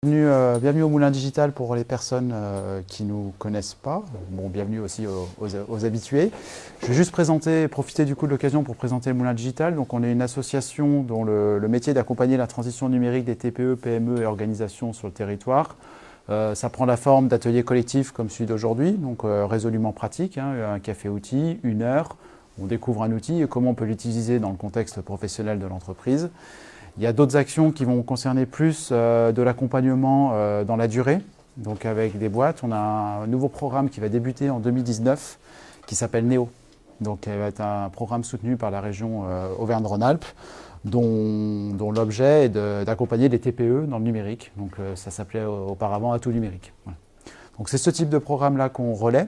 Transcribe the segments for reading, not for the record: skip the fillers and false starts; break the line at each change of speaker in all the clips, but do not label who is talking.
Bienvenue au Moulin Digital pour les personnes qui ne nous connaissent pas. Bon, bienvenue aussi aux habitués. Je vais juste profiter du coup de l'occasion pour présenter le Moulin Digital. Donc, on est une association dont le métier est d'accompagner la transition numérique des TPE, PME et organisations sur le territoire. Ça prend la forme d'ateliers collectifs comme celui d'aujourd'hui, donc résolument pratique, hein, un café-outil, 1 heure. On découvre un outil et comment on peut l'utiliser dans le contexte professionnel de l'entreprise. Il y a d'autres actions qui vont concerner plus de l'accompagnement dans la durée, donc avec des boîtes. On a un nouveau programme qui va débuter en 2019 qui s'appelle NEO. Donc, il va être un programme soutenu par la région Auvergne-Rhône-Alpes dont l'objet est d'accompagner les TPE dans le numérique. Donc, ça s'appelait auparavant Atout numérique. Voilà. Donc, c'est ce type de programme-là qu'on relaie.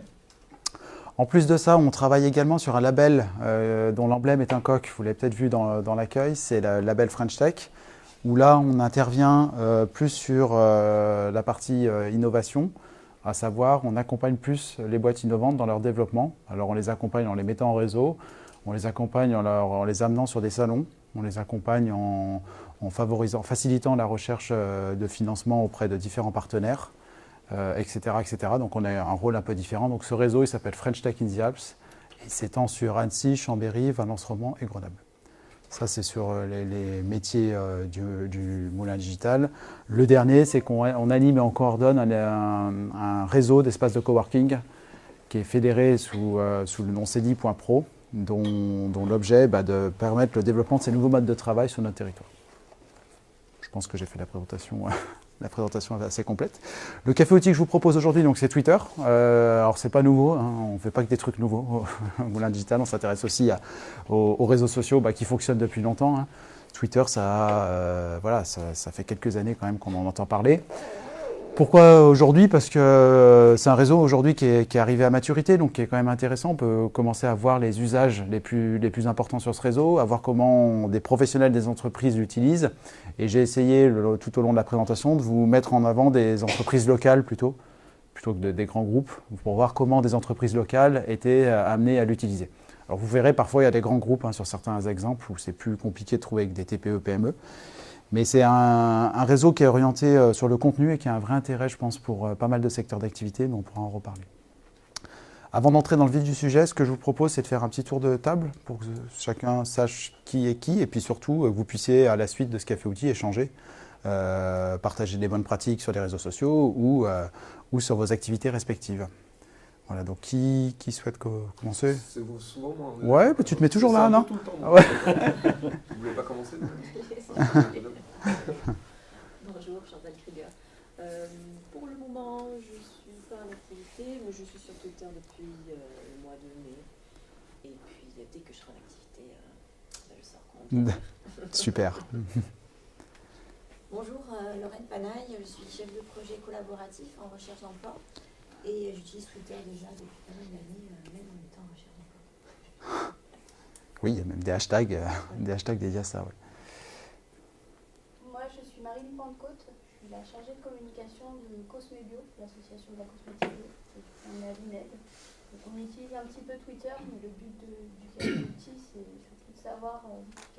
En plus de ça, on travaille également sur un label dont l'emblème est un coq. Vous l'avez peut-être vu dans l'accueil, c'est le label French Tech, où là, on intervient plus sur la partie innovation, à savoir, on accompagne plus les boîtes innovantes dans leur développement. Alors, on les accompagne en les mettant en réseau, on les accompagne en les amenant sur des salons, on les accompagne en facilitant la recherche de financement auprès de différents partenaires. Etc., etc. Donc on a un rôle un peu différent. Donc ce réseau, il s'appelle French Tech in the Alps. Il s'étend sur Annecy, Chambéry, Valence-Romand et Grenoble. Ça, c'est sur les métiers du Moulin Digital. Le dernier, c'est qu'on anime et on coordonne un réseau d'espaces de coworking qui est fédéré sous le nom CEDI.pro, dont l'objet est de permettre le développement de ces nouveaux modes de travail sur notre territoire. Je pense que j'ai fait la présentation. La présentation est assez complète. Le café-outil que je vous propose aujourd'hui, c'est Twitter. Alors, c'est pas nouveau, hein, on ne fait pas que des trucs nouveaux au Moulin Digital. On s'intéresse aussi aux réseaux sociaux qui fonctionnent depuis longtemps. Hein. Twitter, ça fait quelques années quand même qu'on en entend parler. Pourquoi aujourd'hui? Parce que c'est un réseau aujourd'hui qui est arrivé à maturité, donc qui est quand même intéressant. On peut commencer à voir les usages les plus importants sur ce réseau, à voir comment des professionnels des entreprises l'utilisent. Et j'ai essayé tout au long de la présentation de vous mettre en avant des entreprises locales plutôt que des grands groupes, pour voir comment des entreprises locales étaient amenées à l'utiliser. Alors vous verrez, parfois il y a des grands groupes sur certains exemples où c'est plus compliqué de trouver avec des TPE, PME. Mais c'est un réseau qui est orienté sur le contenu et qui a un vrai intérêt, je pense, pour pas mal de secteurs d'activité, mais on pourra en reparler. Avant d'entrer dans le vif du sujet, ce que je vous propose, c'est de faire un petit tour de table pour que chacun sache qui est qui, et puis surtout, que vous puissiez, à la suite de ce café-outil, échanger, partager des bonnes pratiques sur les réseaux sociaux ou sur vos activités respectives. Voilà, donc qui souhaite commencer?
C'est vous souvent, moi.
Ouais, mais tu te mets toujours là, non?
Tout le temps.
Ouais.
Vous voulez pas commencer?
Bonjour, Chantal Krieger. Pour le moment, je suis pas en activité, mais je suis sur Twitter depuis le mois de mai. Et puis, dès que je serai en activité, je sors compte.
Super.
Bonjour, Lorraine Panaille, je suis chef de projet collaboratif en recherche d'emploi. Et j'utilise Twitter déjà depuis pas mal d'années, même en étant en recherche d'emploi.
Oui, il y a même des hashtags dédiés à ça. Ouais.
Moi, je suis Marie Pentecôte, je suis la chargée de communication de Cosme Bio, l'association de la cosmétique bio, on est à l'INED. Donc on utilise un petit peu Twitter, mais le but du café-outil, c'est surtout de savoir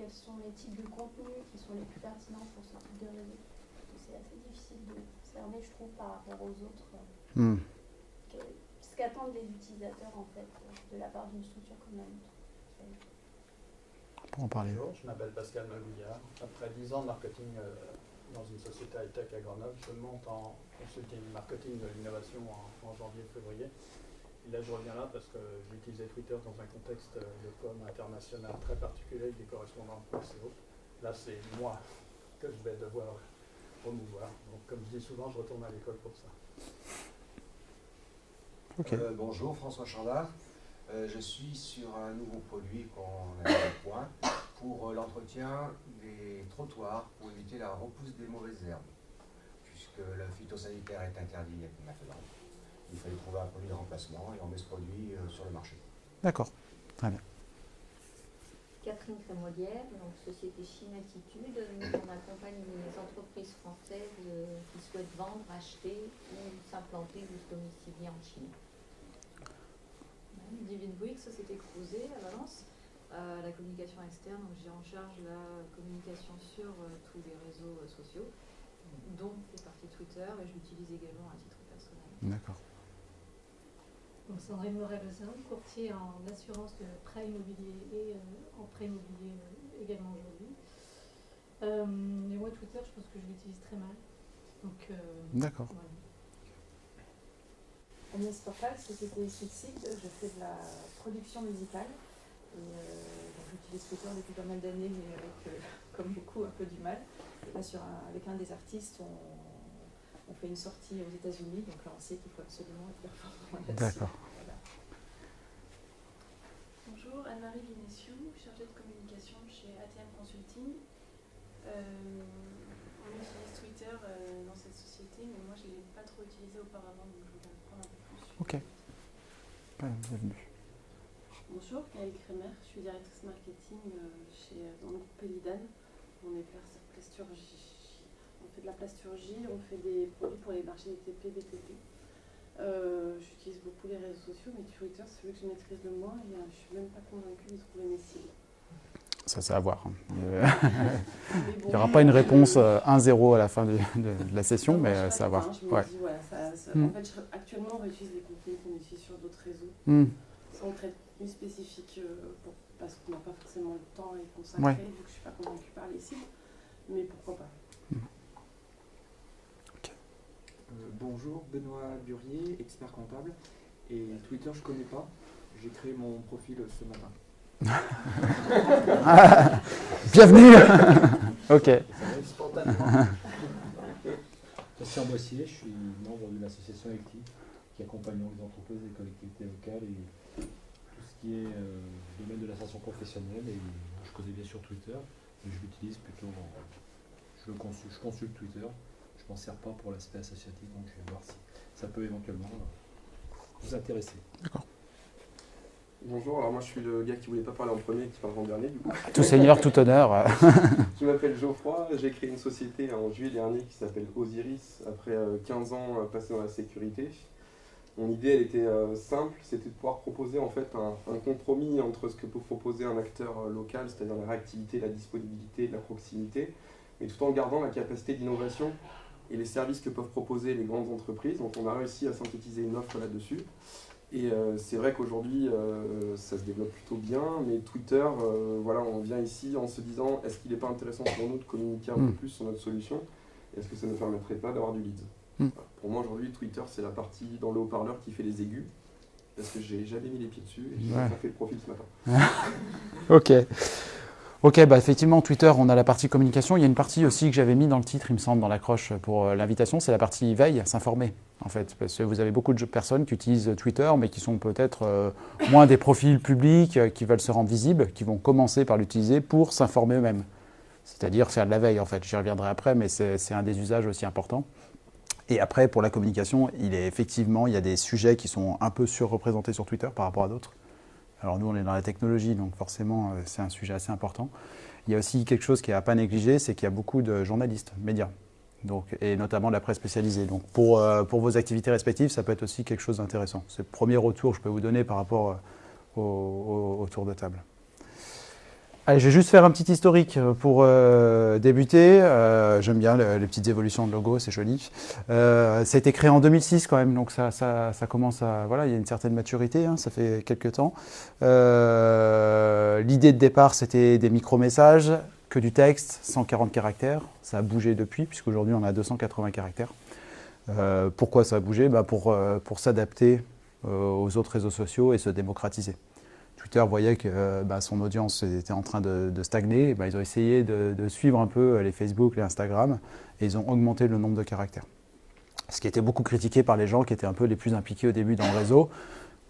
quels sont les types de contenus qui sont les plus pertinents pour ce type de réseau. C'est assez difficile de cerner, je trouve, par rapport aux autres. Ce qu'attendent les utilisateurs, en fait, de la part d'une structure comme la nôtre.
Pour en parler.
Bonjour, je m'appelle Pascal Magouillard. Après 10 ans de marketing dans une société high-tech à Grenoble, je monte en consulting marketing de l'innovation en janvier-février. Et là, je reviens là parce que j'utilisais Twitter dans un contexte de com international très particulier avec des correspondants de SEO. Là, c'est moi que je vais devoir promouvoir. Donc, comme je dis souvent, je retourne à l'école pour ça.
Okay.
Bonjour, François Chandard. Je suis sur un nouveau produit qu'on a mis au point pour l'entretien des trottoirs pour éviter la repousse des mauvaises herbes. Puisque le phytosanitaire est interdit maintenant, il fallait trouver un produit de remplacement et on met ce produit sur le marché.
D'accord, très bien.
Catherine Crémolière, donc société Chine Attitude. Nous, on accompagne les entreprises françaises qui souhaitent vendre, acheter ou s'implanter ou se domicilier en Chine.
Divine Bouygues, société Crozet à Valence, la communication externe, donc j'ai en charge la communication sur tous les réseaux sociaux, dont fait partie Twitter.
Twitter, mais je l'utilise également à titre personnel.
D'accord.
Donc Sandrine Morel-Ozan, courtier en assurance de prêt immobilier et en prêt immobilier également aujourd'hui. Et moi, Twitter, je pense que je l'utilise très mal. Donc,
D'accord.
voilà.
Agnès Portal, société Suicide, je fais de la production musicale. Et donc j'utilise Twitter depuis pas mal d'années, mais avec, comme beaucoup, un peu du mal. Et là, avec un des artistes, on fait une sortie aux États-Unis, donc là on sait qu'il faut absolument être performant là-dessus.
D'accord.
Voilà.
Bonjour, Anne-Marie Vinessiou, chargée de communication chez ATM Consulting. On utilise Twitter dans cette société, mais moi je ne l'ai pas trop utilisé auparavant, donc je voudrais apprendre un peu plus.
Ok. Bienvenue.
Bonjour, Gaëlle Kremer, je suis directrice marketing dans le groupe Pélidan. On est plasturgie. On fait de la plasturgie, on fait des produits pour les marchés TP, BTP. J'utilise beaucoup les réseaux sociaux, mais Twitter, c'est celui que je maîtrise le moins et je ne suis même pas convaincue de trouver mes cibles.
Ça, c'est à voir.
Mais
Il
bon,
n'y aura pas une réponse 1-0 à la fin de la session,
non,
mais c'est à voir.
Je me
Ouais.
dis, voilà,
Mm.
En fait, actuellement, on réutilise des contenus qu'on utilise sur d'autres réseaux. Sans traitement spécifique parce qu'on n'a pas forcément le temps à y consacrer,
Ouais.
vu que je ne suis pas convaincue par les cibles. Mais pourquoi pas.
Bonjour, Benoît Burier, expert comptable. Et Twitter, je ne connais pas. J'ai créé mon profil ce matin.
Bienvenue. Ok.
Ça arrive spontanément. Christian Boissier, je suis membre de l'association ECTI qui accompagne les entreprises et les collectivités locales et tout ce qui est domaine de l'insertion professionnelle. Et je connais bien sûr Twitter, mais je l'utilise plutôt, je consulte Twitter. Je m'en sers pas pour l'aspect associatif, donc je vais voir si ça peut éventuellement vous intéresser.
D'accord.
Bonjour, alors moi je suis le gars qui voulait pas parler en premier et qui parle en dernier du coup.
Tout seigneur, tout honneur.
Je m'appelle Geoffroy, j'ai créé une société en juillet dernier qui s'appelle Osiris, après 15 ans passés dans la sécurité. Mon idée elle était simple, c'était de pouvoir proposer en fait un compromis entre ce que peut proposer un acteur local, c'est-à-dire la réactivité, la disponibilité, la proximité, mais tout en gardant la capacité d'innovation et les services que peuvent proposer les grandes entreprises. Donc on a réussi à synthétiser une offre là-dessus. Et c'est vrai qu'aujourd'hui, ça se développe plutôt bien, mais Twitter, voilà, on vient ici en se disant, est-ce qu'il n'est pas intéressant pour nous de communiquer un peu plus sur notre solution? Est-ce que ça ne nous permettrait pas d'avoir du lead? Voilà. Pour moi, aujourd'hui, Twitter, c'est la partie dans le haut-parleur qui fait les aigus, parce que j'ai jamais mis les pieds dessus, et j'ai pas fait le profil ce matin.
Ok. Ok, bah effectivement, Twitter, on a la partie communication. Il y a une partie aussi que j'avais mis dans le titre, il me semble, dans l'accroche pour l'invitation, c'est la partie veille, s'informer, en fait. Parce que vous avez beaucoup de personnes qui utilisent Twitter, mais qui sont peut-être moins des profils publics, qui veulent se rendre visibles, qui vont commencer par l'utiliser pour s'informer eux-mêmes. C'est-à-dire faire de la veille, en fait. J'y reviendrai après, mais c'est un des usages aussi importants. Et après, pour la communication, il y a des sujets qui sont un peu surreprésentés sur Twitter par rapport à d'autres. Alors nous, on est dans la technologie, donc forcément, c'est un sujet assez important. Il y a aussi quelque chose qui n'est à pas négliger, c'est qu'il y a beaucoup de journalistes, médias, donc, et notamment de la presse spécialisée. Donc pour vos activités respectives, ça peut être aussi quelque chose d'intéressant. C'est le premier retour que je peux vous donner par rapport au tour de table. Allez, je vais juste faire un petit historique pour débuter. J'aime bien les petites évolutions de logo, c'est joli. Ça a été créé en 2006 quand même, donc ça commence à... Voilà, il y a une certaine maturité, hein, ça fait quelques temps. L'idée de départ, c'était des micro-messages, que du texte, 140 caractères. Ça a bougé depuis, puisqu'aujourd'hui on a 280 caractères. Pourquoi ça a bougé? Pour s'adapter aux autres réseaux sociaux et se démocratiser. Twitter voyait que son audience était en train de stagner, ils ont essayé de suivre un peu les Facebook, les Instagram, et ils ont augmenté le nombre de caractères. Ce qui était beaucoup critiqué par les gens qui étaient un peu les plus impliqués au début dans le réseau,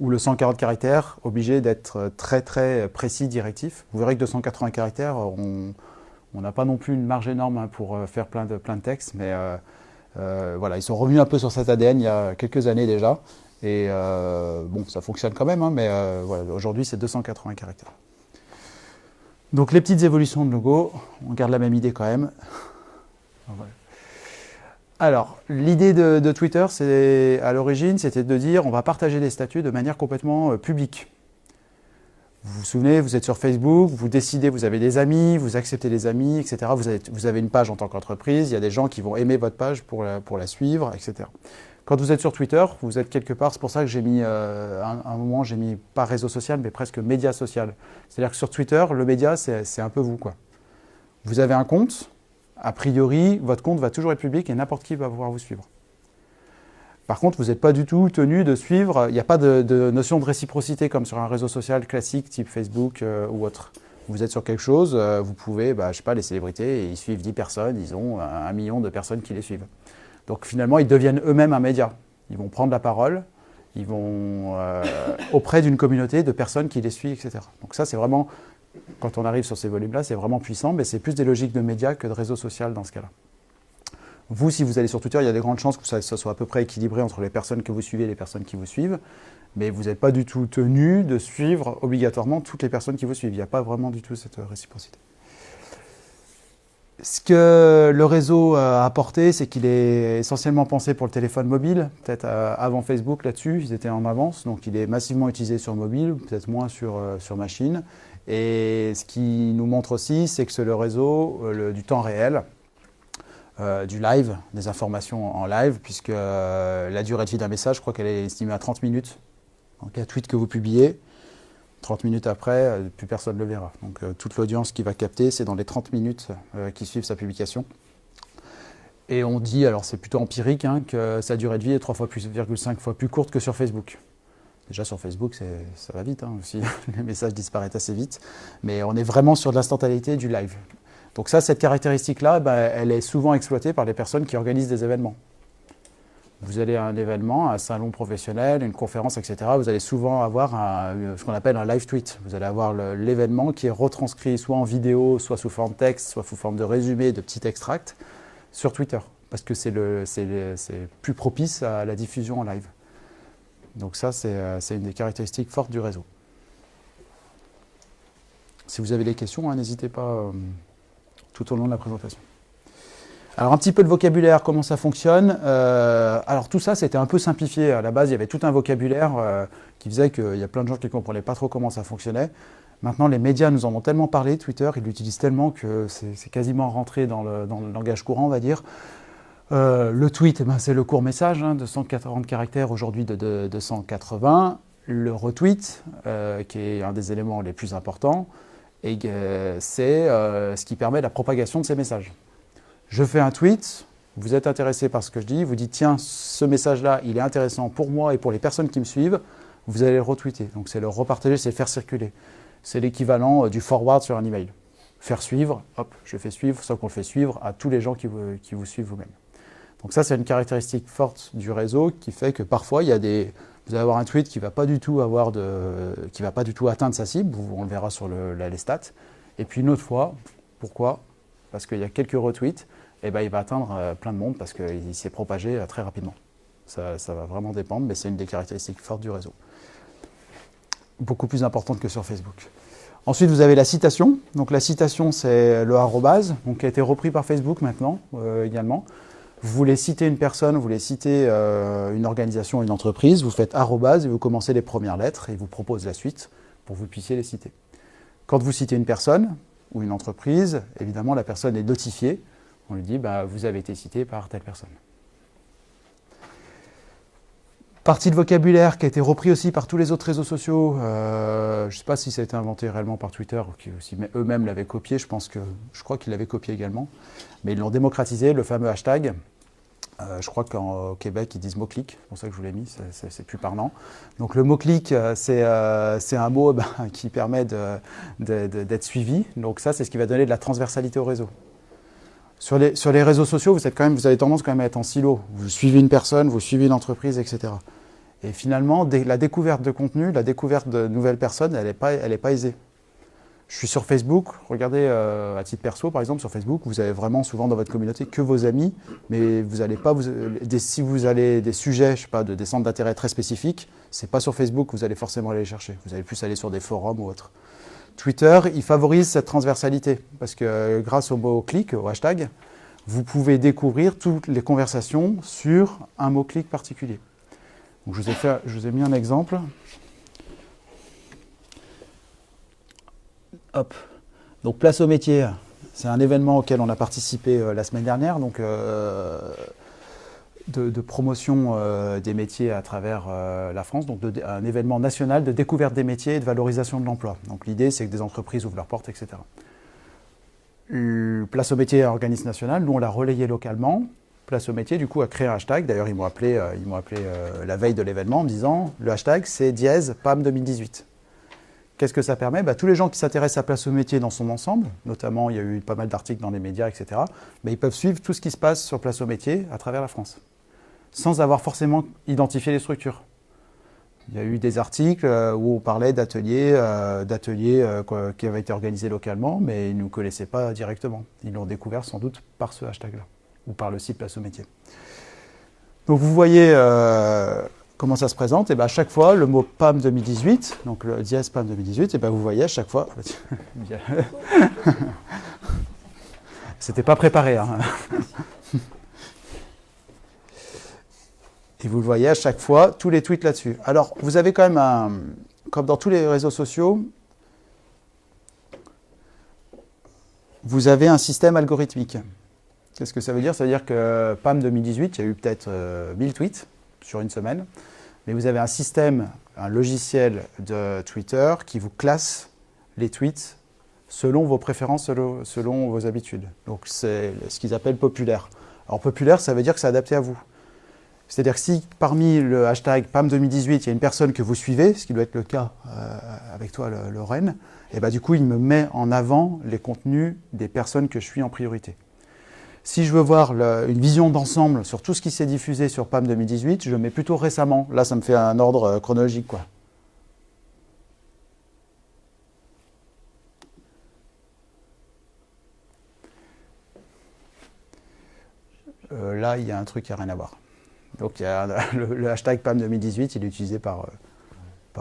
où le 140 caractères, obligé d'être très très précis, directif. Vous verrez que 280 caractères, on n'a pas non plus une marge énorme pour faire plein de textes, mais voilà, ils sont revenus un peu sur cet ADN il y a quelques années déjà. Et bon, ça fonctionne quand même, hein, mais voilà, aujourd'hui c'est 280 caractères. Donc les petites évolutions de logo, on garde la même idée quand même. Voilà. Alors, l'idée de Twitter, à l'origine, c'était de dire on va partager des statuts de manière complètement publique. Vous vous souvenez, vous êtes sur Facebook, vous décidez, vous avez des amis, vous acceptez les amis, etc. Vous avez une page en tant qu'entreprise, il y a des gens qui vont aimer votre page pour la suivre, etc. Quand vous êtes sur Twitter, vous êtes quelque part, c'est pour ça que j'ai mis, un moment, j'ai mis pas réseau social, mais presque média social. C'est-à-dire que sur Twitter, le média, c'est un peu vous, quoi. Vous avez un compte, a priori, votre compte va toujours être public et n'importe qui va pouvoir vous suivre. Par contre, vous n'êtes pas du tout tenu de suivre, il n'y a pas de notion de réciprocité comme sur un réseau social classique type Facebook ou autre. Vous êtes sur quelque chose, vous pouvez, je sais pas, les célébrités, ils suivent 10 personnes, ils ont 1 million de personnes qui les suivent. Donc finalement, ils deviennent eux-mêmes un média. Ils vont prendre la parole, ils vont auprès d'une communauté de personnes qui les suivent, etc. Donc ça, c'est vraiment, quand on arrive sur ces volumes-là, c'est vraiment puissant, mais c'est plus des logiques de médias que de réseau social dans ce cas-là. Vous, si vous allez sur Twitter, il y a des grandes chances que ça soit à peu près équilibré entre les personnes que vous suivez et les personnes qui vous suivent, mais vous n'êtes pas du tout tenu de suivre obligatoirement toutes les personnes qui vous suivent. Il n'y a pas vraiment du tout cette réciprocité. Ce que le réseau a apporté, c'est qu'il est essentiellement pensé pour le téléphone mobile, peut-être avant Facebook là-dessus, ils étaient en avance, donc il est massivement utilisé sur mobile, peut-être moins sur machine. Et ce qui nous montre aussi, c'est que c'est le réseau du temps réel, du live, des informations en live, puisque la durée de vie d'un message, je crois qu'elle est estimée à 30 minutes. Donc un tweet que vous publiez, 30 minutes après, plus personne ne le verra. Donc toute l'audience qui va capter, c'est dans les 30 minutes qui suivent sa publication. Et on dit, alors c'est plutôt empirique, que sa durée de vie est 3,5 fois plus courte que sur Facebook. Déjà sur Facebook, ça va vite aussi, les messages disparaissent assez vite. Mais on est vraiment sur de l'instantanéité du live. Donc ça, cette caractéristique-là, elle est souvent exploitée par les personnes qui organisent des événements. Vous allez à un événement, un salon professionnel, une conférence, etc. Vous allez souvent avoir ce qu'on appelle un live tweet. Vous allez avoir l'événement qui est retranscrit soit en vidéo, soit sous forme texte, soit sous forme de résumé, de petits extracts, sur Twitter. Parce que c'est plus propice à la diffusion en live. Donc ça, c'est une des caractéristiques fortes du réseau. Si vous avez des questions, n'hésitez pas tout au long de la présentation. Alors un petit peu de vocabulaire, comment ça fonctionne. Alors tout ça, c'était un peu simplifié. À la base, il y avait tout un vocabulaire qui faisait qu'il y a plein de gens qui ne comprenaient pas trop comment ça fonctionnait. Maintenant, les médias nous en ont tellement parlé, Twitter, ils l'utilisent tellement que c'est quasiment rentré dans le langage courant, on va dire. Le tweet, c'est le court message, de 140 caractères, aujourd'hui de 280. Le retweet, qui est un des éléments les plus importants, et c'est ce qui permet la propagation de ces messages. Je fais un tweet, vous êtes intéressé par ce que je dis, vous dites tiens, ce message-là, il est intéressant pour moi et pour les personnes qui me suivent, vous allez le retweeter. Donc c'est le repartager, c'est le faire circuler. C'est l'équivalent du forward sur un email. Faire suivre, hop, je fais suivre, sauf qu'on le fait suivre à tous les gens qui vous suivent vous-même. Donc ça, c'est une caractéristique forte du réseau qui fait que parfois, vous allez avoir un tweet qui ne va pas du tout atteindre sa cible, on le verra sur les stats. Et puis une autre fois, pourquoi ? Parce qu'il y a quelques retweets, il va atteindre plein de monde parce qu'il s'est propagé très rapidement. Ça va vraiment dépendre, mais c'est une des caractéristiques fortes du réseau. Beaucoup plus importante que sur Facebook. Ensuite, vous avez la citation. Donc la citation, c'est le arrobase, qui a été repris par Facebook maintenant également. Vous voulez citer une personne, vous voulez citer une organisation, une entreprise, vous faites arrobase et vous commencez les premières lettres et il vous propose la suite pour que vous puissiez les citer. Quand vous citez une personne ou une entreprise, évidemment la personne est notifiée. On lui dit vous avez été cité par telle personne. Partie de vocabulaire qui a été repris aussi par tous les autres réseaux sociaux. Je ne sais pas si ça a été inventé réellement par Twitter ou si eux-mêmes l'avaient copié. Je crois qu'ils l'avaient copié également. Mais ils l'ont démocratisé, le fameux hashtag. Je crois qu'au Québec, ils disent mot-clic. C'est pour ça que je vous l'ai mis, c'est plus parlant. Donc le mot-clic, c'est un mot qui permet d'être suivi. Donc ça, c'est ce qui va donner de la transversalité au réseau. Sur les réseaux sociaux, vous avez tendance quand même à être en silo. Vous suivez une personne, vous suivez une entreprise, etc. Et finalement, la découverte de contenu, la découverte de nouvelles personnes, elle n'est pas aisée. Je suis sur Facebook, regardez à titre perso, par exemple, sur Facebook, vous avez vraiment souvent dans votre communauté que vos amis, mais vous n'allez pas, si vous avez des sujets, je sais pas, des centres d'intérêt très spécifiques, c'est pas sur Facebook que vous allez forcément aller les chercher. Vous allez plus aller sur des forums ou autres. Twitter, il favorise cette transversalité, parce que grâce au mot-clic, au hashtag, vous pouvez découvrir toutes les conversations sur un mot-clic particulier. Donc je vous ai mis un exemple. Hop. Donc place au métier, c'est un événement auquel on a participé la semaine dernière, donc de promotion des métiers à travers la France, donc un événement national de découverte des métiers et de valorisation de l'emploi. Donc l'idée, c'est que des entreprises ouvrent leurs portes, etc. Place au métier est un organisme national, nous on l'a relayé localement. Place au métier, du coup, a créé un hashtag. D'ailleurs, ils m'ont appelé la veille de l'événement en me disant le hashtag, c'est dièse PAM 2018. Qu'est-ce que ça permet? Tous les gens qui s'intéressent à Place au métier dans son ensemble, notamment il y a eu pas mal d'articles dans les médias, etc., ils peuvent suivre tout ce qui se passe sur Place au métier à travers la France, sans avoir forcément identifié les structures. Il y a eu des articles où on parlait d'ateliers qui avaient été organisés localement, mais ils ne nous connaissaient pas directement. Ils l'ont découvert sans doute par ce hashtag-là, ou par le site Place au métier. Donc vous voyez comment ça se présente. Et à chaque fois, le mot PAM 2018, donc le dièse PAM 2018, vous voyez à chaque fois... C'était pas préparé, hein. Et vous le voyez à chaque fois, tous les tweets là-dessus. Alors, vous avez quand même comme dans tous les réseaux sociaux, vous avez un système algorithmique. Qu'est-ce que ça veut dire? Ça veut dire que PAM 2018, il y a eu peut-être 1000 tweets sur une semaine, mais vous avez un système, un logiciel de Twitter qui vous classe les tweets selon vos préférences, selon vos habitudes. Donc c'est ce qu'ils appellent populaire. Alors populaire, ça veut dire que c'est adapté à vous. C'est-à-dire que si parmi le hashtag PAM 2018, il y a une personne que vous suivez, ce qui doit être le cas avec toi, Lorraine, et du coup, il me met en avant les contenus des personnes que je suis en priorité. Si je veux voir une vision d'ensemble sur tout ce qui s'est diffusé sur PAM 2018, je mets plutôt récemment. Là, ça me fait un ordre chronologique, quoi. Là, il y a un truc qui n'a rien à voir. Donc, il y a le hashtag PAM 2018, il est utilisé par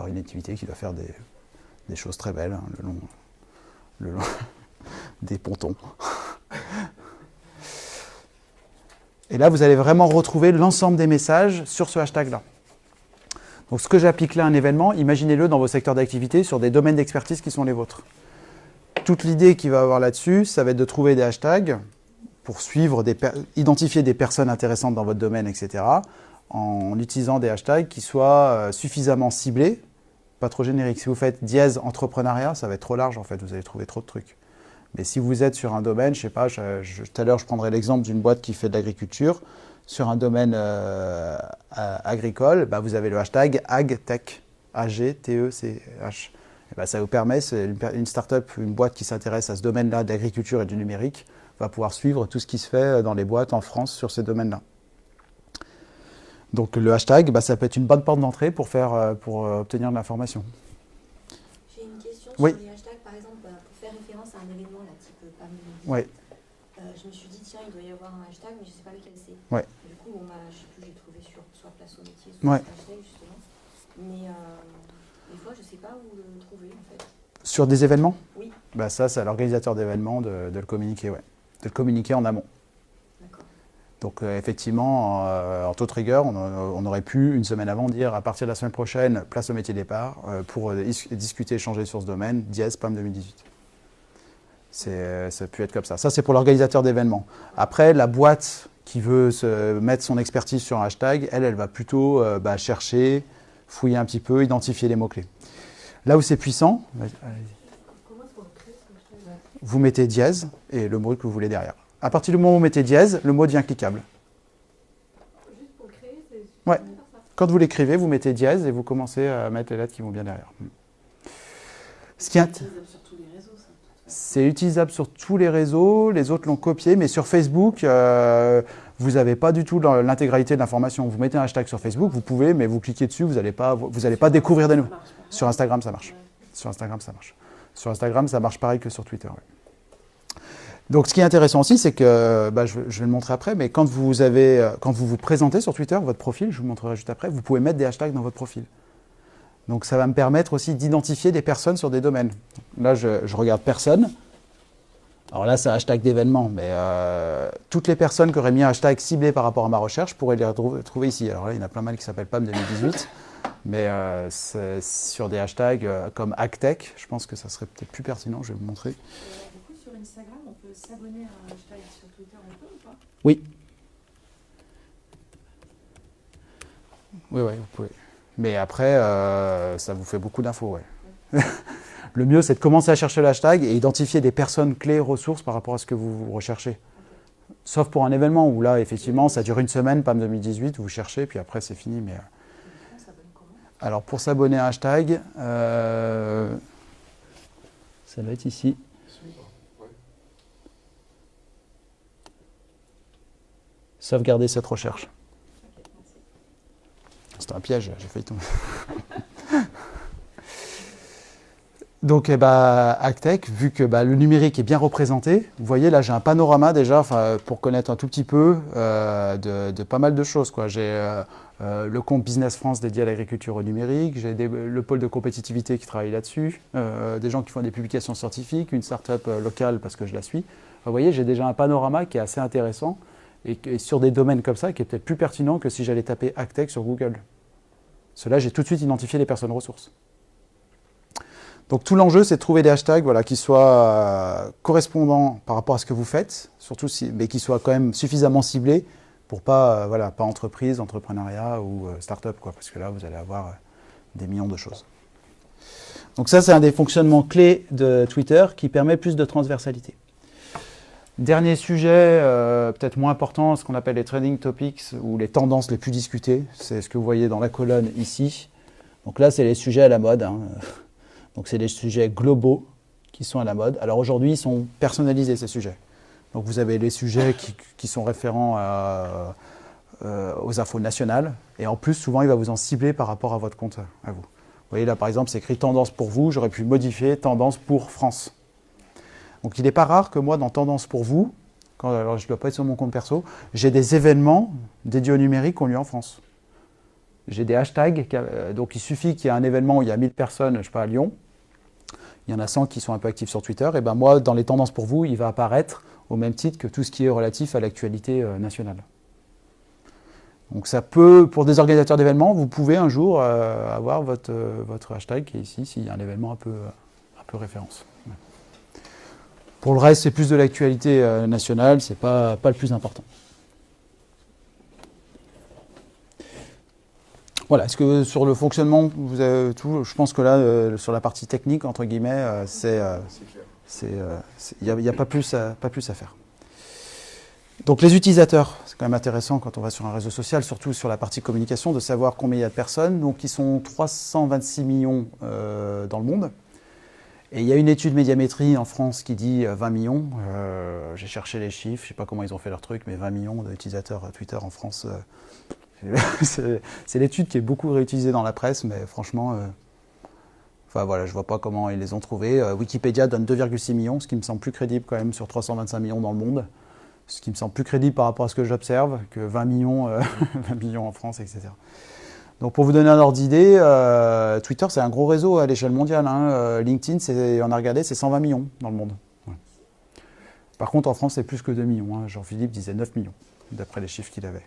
une activité qui doit faire des choses très belles, hein, le long des pontons. Et là, vous allez vraiment retrouver l'ensemble des messages sur ce hashtag-là. Donc, ce que j'applique là à un événement, imaginez-le dans vos secteurs d'activité sur des domaines d'expertise qui sont les vôtres. Toute l'idée qu'il va y avoir là-dessus, ça va être de trouver des hashtags pour suivre, identifier des personnes intéressantes dans votre domaine, etc., en utilisant des hashtags qui soient suffisamment ciblés, pas trop génériques. Si vous faites dièse entrepreneuriat, ça va être trop large en fait, vous allez trouver trop de trucs. Mais si vous êtes sur un domaine, je ne sais pas, tout à l'heure je prendrai l'exemple d'une boîte qui fait de l'agriculture, sur un domaine agricole, vous avez le hashtag AgTech, A-G-T-E-C-H. Ça vous permet, c'est une start-up, une boîte qui s'intéresse à ce domaine-là de l'agriculture et du numérique, va pouvoir suivre tout ce qui se fait dans les boîtes en France sur ces domaines-là. Donc le hashtag, ça peut être une bonne porte d'entrée pour obtenir de l'information.
J'ai une question
Oui.
sur les hashtags, par exemple, pour faire référence à un événement là, type PAM 2018.
Oui.
Je me suis dit, tiens, il doit y avoir un hashtag, mais je ne sais pas lequel c'est.
Ouais.
Du coup, je sais plus, j'ai trouvé soit Place au métier,
Ouais.
soit hashtag, justement. Mais des fois, je ne sais pas où le trouver, en fait.
Sur des événements?
Oui.
Ça, c'est à l'organisateur d'événements de le communiquer, ouais. De le communiquer en amont.
D'accord.
Donc effectivement, en toute rigueur, on aurait pu, une semaine avant, dire à partir de la semaine prochaine, place au métier départ, pour discuter, échanger sur ce domaine, dièse PAM 2018. Ça a pu être comme ça. Ça, c'est pour l'organisateur d'événements. Après, la boîte qui veut mettre son expertise sur un hashtag, elle va plutôt chercher, fouiller un petit peu, identifier les mots-clés. Là où c'est puissant, vous mettez dièse et le mot que vous voulez derrière. À partir du moment où vous mettez dièse, le mot devient cliquable.
Juste pour le créer, c'est suffisant
Ouais.
de faire ça.
Quand vous l'écrivez, vous mettez dièse et vous commencez à mettre les lettres qui vont bien derrière. Ce qui est
utilisable sur tous les réseaux, ça.
C'est utilisable sur tous les réseaux, les autres l'ont copié, mais sur Facebook, vous n'avez pas du tout l'intégralité de l'information. Vous mettez un hashtag sur Facebook, vous pouvez, mais vous cliquez dessus, vous n'allez pas découvrir des nouveaux. Sur Instagram, ça marche. Sur Instagram, ça marche. Sur Instagram, ça marche pareil que sur Twitter. Ouais. Donc, ce qui est intéressant aussi, c'est que, je vais le montrer après, mais quand vous vous présentez sur Twitter, votre profil, je vous le montrerai juste après, vous pouvez mettre des hashtags dans votre profil. Donc, ça va me permettre aussi d'identifier des personnes sur des domaines. Là, je regarde personne. Alors là, c'est un hashtag d'événement, mais toutes les personnes qui auraient mis un hashtag ciblé par rapport à ma recherche pourraient les trouver ici. Alors là, il y en a plein mal qui s'appellent PAM 2018. Mais sur des hashtags comme Actech, je pense que ça serait peut-être plus pertinent, je vais vous montrer.
Du coup, sur Instagram, on peut s'abonner à un hashtag, sur Twitter, on peut ou pas?
Oui. Oui, vous pouvez. Mais après, ça vous fait beaucoup d'infos, ouais. Le mieux, c'est de commencer à chercher le hashtag et identifier des personnes clés ressources par rapport à ce que vous recherchez. Sauf pour un événement où là, effectivement, ça dure une semaine, PAM 2018, vous cherchez, puis après, c'est fini. Mais alors, pour s'abonner à un hashtag, ça va être ici. Sauvegarder cette recherche. C'était un piège, j'ai failli tomber. Donc, Actech, vu que le numérique est bien représenté, vous voyez, là, j'ai un panorama déjà, pour connaître un tout petit peu de pas mal de choses, quoi. J'ai le compte Business France dédié à l'agriculture au numérique, j'ai le pôle de compétitivité qui travaille là-dessus, des gens qui font des publications scientifiques, une start-up locale parce que je la suis. Vous voyez, j'ai déjà un panorama qui est assez intéressant et sur des domaines comme ça qui est peut-être plus pertinent que si j'allais taper Actech sur Google. Cela, j'ai tout de suite identifié les personnes ressources. Donc tout l'enjeu, c'est de trouver des hashtags qui soient correspondants par rapport à ce que vous faites, surtout mais qui soient quand même suffisamment ciblés pour pas entreprise, entrepreneuriat ou start-up, parce que là, vous allez avoir des millions de choses. Donc ça, c'est un des fonctionnements clés de Twitter qui permet plus de transversalité. Dernier sujet, peut-être moins important, ce qu'on appelle les trending topics ou les tendances les plus discutées. C'est ce que vous voyez dans la colonne ici. Donc là, c'est les sujets à la mode. Donc c'est des sujets globaux qui sont à la mode. Alors aujourd'hui, ils sont personnalisés, ces sujets. Donc vous avez les sujets qui sont référents aux infos nationales. Et en plus, souvent, il va vous en cibler par rapport à votre compte, à vous. Vous voyez là, par exemple, c'est écrit tendance pour vous. J'aurais pu modifier tendance pour France. Donc il n'est pas rare que moi, dans tendance pour vous, alors je ne dois pas être sur mon compte perso, j'ai des événements dédiés au numérique qui ont lieu en France. J'ai des hashtags, donc il suffit qu'il y ait un événement où il y a 1000 personnes, je ne sais pas, à Lyon. Il y en a 100 qui sont un peu actifs sur Twitter. Et moi, dans les tendances pour vous, il va apparaître au même titre que tout ce qui est relatif à l'actualité nationale. Donc ça peut, pour des organisateurs d'événements, vous pouvez un jour avoir votre hashtag qui est ici, s'il y a un événement un peu référence. Pour le reste, c'est plus de l'actualité nationale, c'est pas le plus important. Voilà, est-ce que sur le fonctionnement, vous avez tout? Je pense que là, sur la partie technique, entre guillemets, il n'y a pas plus à faire. Donc les utilisateurs, c'est quand même intéressant quand on va sur un réseau social, surtout sur la partie communication, de savoir combien il y a de personnes. Donc ils sont 326 millions dans le monde. Et il y a une étude Médiamétrie en France qui dit 20 millions. J'ai cherché les chiffres, je ne sais pas comment ils ont fait leur truc, mais 20 millions d'utilisateurs Twitter en France... c'est l'étude qui est beaucoup réutilisée dans la presse, mais franchement, je ne vois pas comment ils les ont trouvés. Wikipédia donne 2,6 millions, ce qui me semble plus crédible quand même sur 325 millions dans le monde. Ce qui me semble plus crédible par rapport à ce que j'observe que 20 millions, 20 millions en France, etc. Donc pour vous donner un ordre d'idée, Twitter c'est un gros réseau à l'échelle mondiale. LinkedIn, on a regardé, c'est 120 millions dans le monde. Ouais. Par contre en France c'est plus que 2 millions. Jean-Philippe disait 9 millions, d'après les chiffres qu'il avait.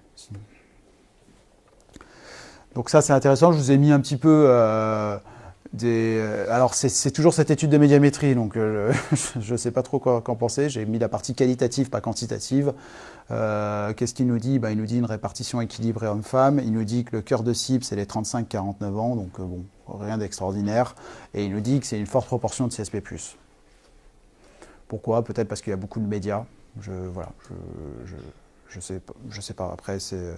Donc ça c'est intéressant, je vous ai mis un petit peu alors c'est toujours cette étude de médiamétrie, donc je ne sais pas trop quoi qu'en penser, j'ai mis la partie qualitative, pas quantitative. Qu'est-ce qu'il nous dit? Il nous dit une répartition équilibrée homme-femme, il nous dit que le cœur de cible c'est les 35-49 ans, donc rien d'extraordinaire, et il nous dit que c'est une forte proportion de CSP+. Pourquoi? Peut-être parce qu'il y a beaucoup de médias, je sais pas, après c'est...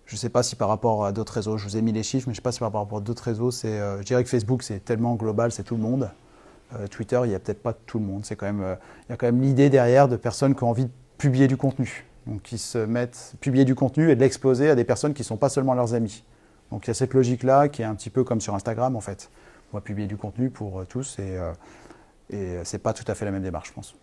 Je ne sais pas si par rapport à d'autres réseaux, je vous ai mis les chiffres, mais je ne sais pas si par rapport à d'autres réseaux, je dirais que Facebook c'est tellement global, c'est tout le monde. Twitter, il n'y a peut-être pas tout le monde. Il y a quand même l'idée derrière de personnes qui ont envie de publier du contenu. Donc qui se mettent publier du contenu et de l'exposer à des personnes qui ne sont pas seulement leurs amis. Donc il y a cette logique-là qui est un petit peu comme sur Instagram en fait. On va publier du contenu pour tous et ce n'est pas tout à fait la même démarche, je pense.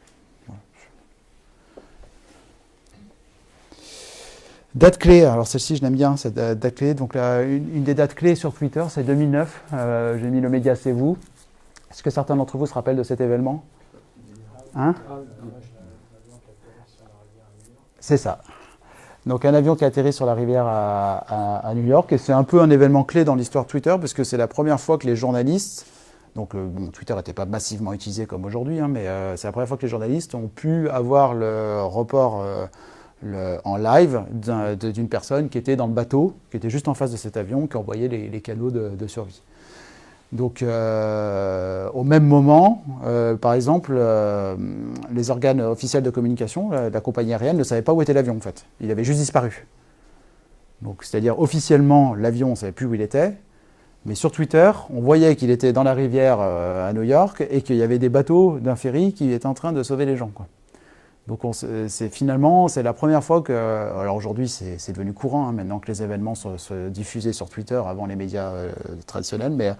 Date clé, alors celle-ci je l'aime bien, cette date clé. Donc là, une des dates clés sur Twitter, c'est 2009. J'ai mis le média, c'est vous. Est-ce que certains d'entre vous se rappellent de cet événement? C'est ça. Donc un avion qui a atterri sur la rivière à New York, et c'est un peu un événement clé dans l'histoire de Twitter, parce que c'est la première fois que les journalistes, donc Twitter n'était pas massivement utilisé comme aujourd'hui, mais c'est la première fois que les journalistes ont pu avoir le report en live d'une personne qui était dans le bateau, qui était juste en face de cet avion, qui envoyait les canaux de survie. Donc au même moment, par exemple, les organes officiels de communication, la compagnie aérienne, ne savaient pas où était l'avion en fait. Il avait juste disparu. Donc c'est-à-dire officiellement, l'avion, on ne savait plus où il était, mais sur Twitter, on voyait qu'il était dans la rivière à New York et qu'il y avait des bateaux d'un ferry qui étaient en train de sauver les gens, quoi. Donc c'est la première fois que, alors aujourd'hui c'est devenu courant, hein, maintenant que les événements sont diffusés sur Twitter avant les médias traditionnels, mais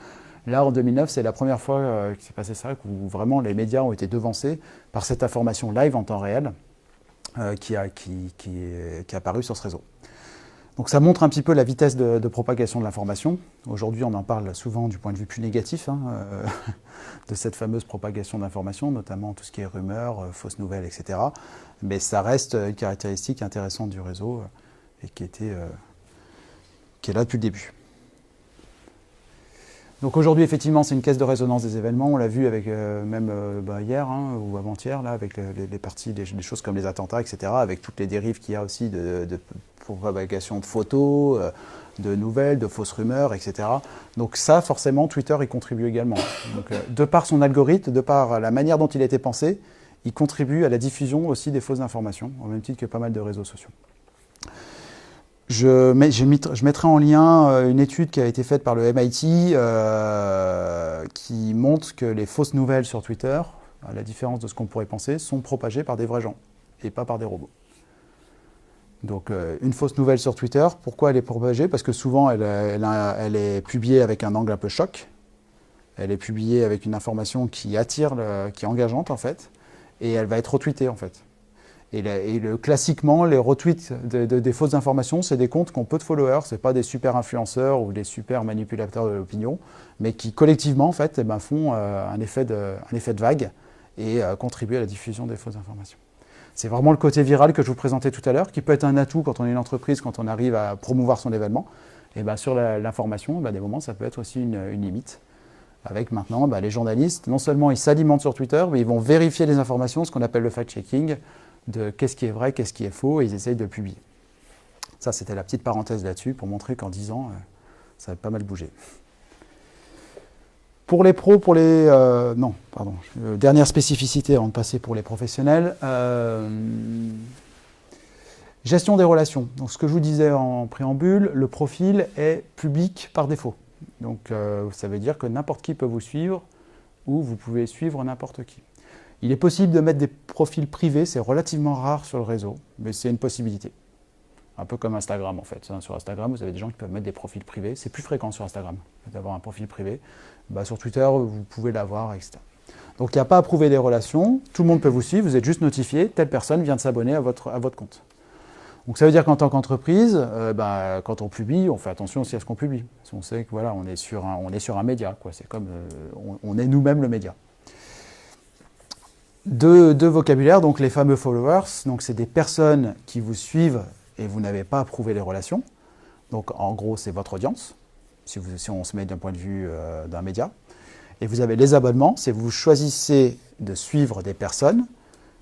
là en 2009 c'est la première fois qu'il s'est passé ça, où vraiment les médias ont été devancés par cette information live en temps réel qui est apparue sur ce réseau. Donc ça montre un petit peu la vitesse de propagation de l'information. Aujourd'hui, on en parle souvent du point de vue plus négatif de cette fameuse propagation d'informations, notamment tout ce qui est rumeurs, fausses nouvelles, etc. Mais ça reste une caractéristique intéressante du réseau et qui est là depuis le début. Donc aujourd'hui, effectivement, c'est une caisse de résonance des événements. On l'a vu avec même hier ou avant-hier, là, avec les parties, des choses comme les attentats, etc., avec toutes les dérives qu'il y a aussi de propagation de photos, de nouvelles, de fausses rumeurs, etc. Donc ça, forcément, Twitter y contribue également. Donc, de par son algorithme, de par la manière dont il a été pensé, il contribue à la diffusion aussi des fausses informations, au même titre que pas mal de réseaux sociaux. Je mettrai en lien une étude qui a été faite par le MIT qui montre que les fausses nouvelles sur Twitter, à la différence de ce qu'on pourrait penser, sont propagées par des vrais gens et pas par des robots. Donc une fausse nouvelle sur Twitter, pourquoi elle est propagée? Parce que souvent elle est publiée avec un angle un peu choc, elle est publiée avec une information qui attire, qui est engageante en fait, et elle va être retweetée en fait. Classiquement, les retweets des fausses informations, c'est des comptes qui ont peu de followers, ce n'est pas des super influenceurs ou des super manipulateurs de l'opinion, mais qui collectivement en fait, font un effet de vague et contribuent à la diffusion des fausses informations. C'est vraiment le côté viral que je vous présentais tout à l'heure, qui peut être un atout quand on est une entreprise, quand on arrive à promouvoir son événement. Et sur l'information, des moments, ça peut être aussi une limite. Avec maintenant, les journalistes, non seulement ils s'alimentent sur Twitter, mais ils vont vérifier les informations, ce qu'on appelle le fact-checking, de qu'est-ce qui est vrai, qu'est-ce qui est faux, et ils essayent de le publier. Ça, c'était la petite parenthèse là-dessus, pour montrer qu'en 10 ans, ça a pas mal bougé. Pour les pros, dernière spécificité avant de passer pour les professionnels, gestion des relations. Donc, ce que je vous disais en préambule, le profil est public par défaut. Donc, ça veut dire que n'importe qui peut vous suivre ou vous pouvez suivre n'importe qui. Il est possible de mettre des profils privés, c'est relativement rare sur le réseau, mais c'est une possibilité. Un peu comme Instagram en fait. Sur Instagram, vous avez des gens qui peuvent mettre des profils privés. C'est plus fréquent sur Instagram d'avoir un profil privé. Sur Twitter, vous pouvez l'avoir, etc. Donc il n'y a pas à prouver des relations. Tout le monde peut vous suivre. Vous êtes juste notifié. Telle personne vient de s'abonner à votre compte. Donc ça veut dire qu'en tant qu'entreprise, quand on publie, on fait attention aussi à ce qu'on publie. Parce qu'on sait que voilà, on est sur un média, quoi. C'est comme on est nous-mêmes le média. Deux vocabulaires, donc les fameux followers. Donc c'est des personnes qui vous suivent et vous n'avez pas à prouver les relations. Donc en gros, c'est votre audience, si on se met d'un point de vue d'un média. Et vous avez les abonnements, c'est vous choisissez de suivre des personnes.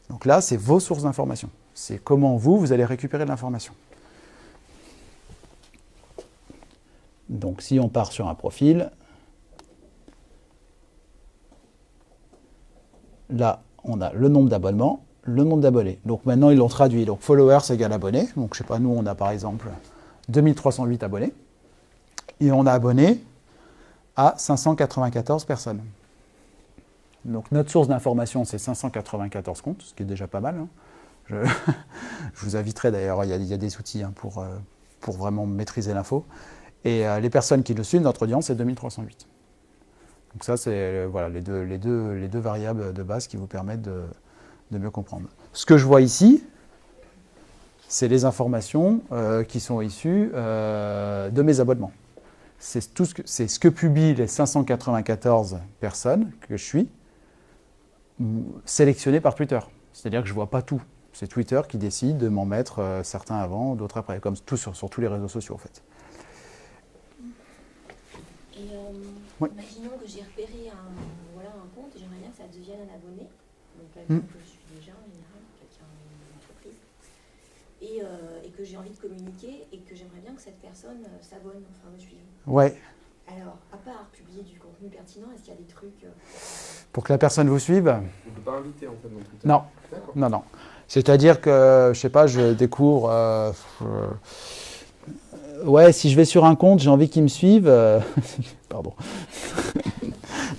Donc là, c'est vos sources d'information. C'est comment vous allez récupérer de l'information. Donc si on part sur un profil, là, on a le nombre d'abonnements, le nombre d'abonnés. Donc maintenant, ils l'ont traduit. Donc followers égale abonnés. Donc je sais pas, nous, on a par exemple 2308 abonnés. Et on a abonné à 594 personnes. Donc notre source d'information, c'est 594 comptes, ce qui est déjà pas mal. Je vous inviterai d'ailleurs, il y a des outils pour vraiment maîtriser l'info. Et les personnes qui le suivent, notre audience, c'est 2308. Donc ça, c'est les deux variables de base qui vous permettent de mieux comprendre. Ce que je vois ici, c'est les informations qui sont issues de mes abonnements. C'est ce que publient les 594 personnes que je suis, sélectionnées par Twitter. C'est-à-dire que je ne vois pas tout. C'est Twitter qui décide de m'en mettre certains avant, d'autres après, comme tout sur tous les réseaux sociaux en fait.
Et
Oui.
imaginons que j'ai repéré un compte et j'aimerais bien que ça devienne un abonné, donc quelqu'un que je suis déjà en général, quelqu'un d'une entreprise, et que j'ai envie de communiquer et que j'aimerais bien que cette personne s'abonne, enfin me suive.
Ouais.
Alors, à part publier du contenu pertinent, est-ce qu'il y a des trucs
Pour que la personne vous suive?
On ne peut pas inviter en fait non plus.
Non.
D'accord.
Non. C'est-à-dire que, je sais pas, je découvre... ouais, si je vais sur un compte, j'ai envie qu'ils me suivent. Pardon.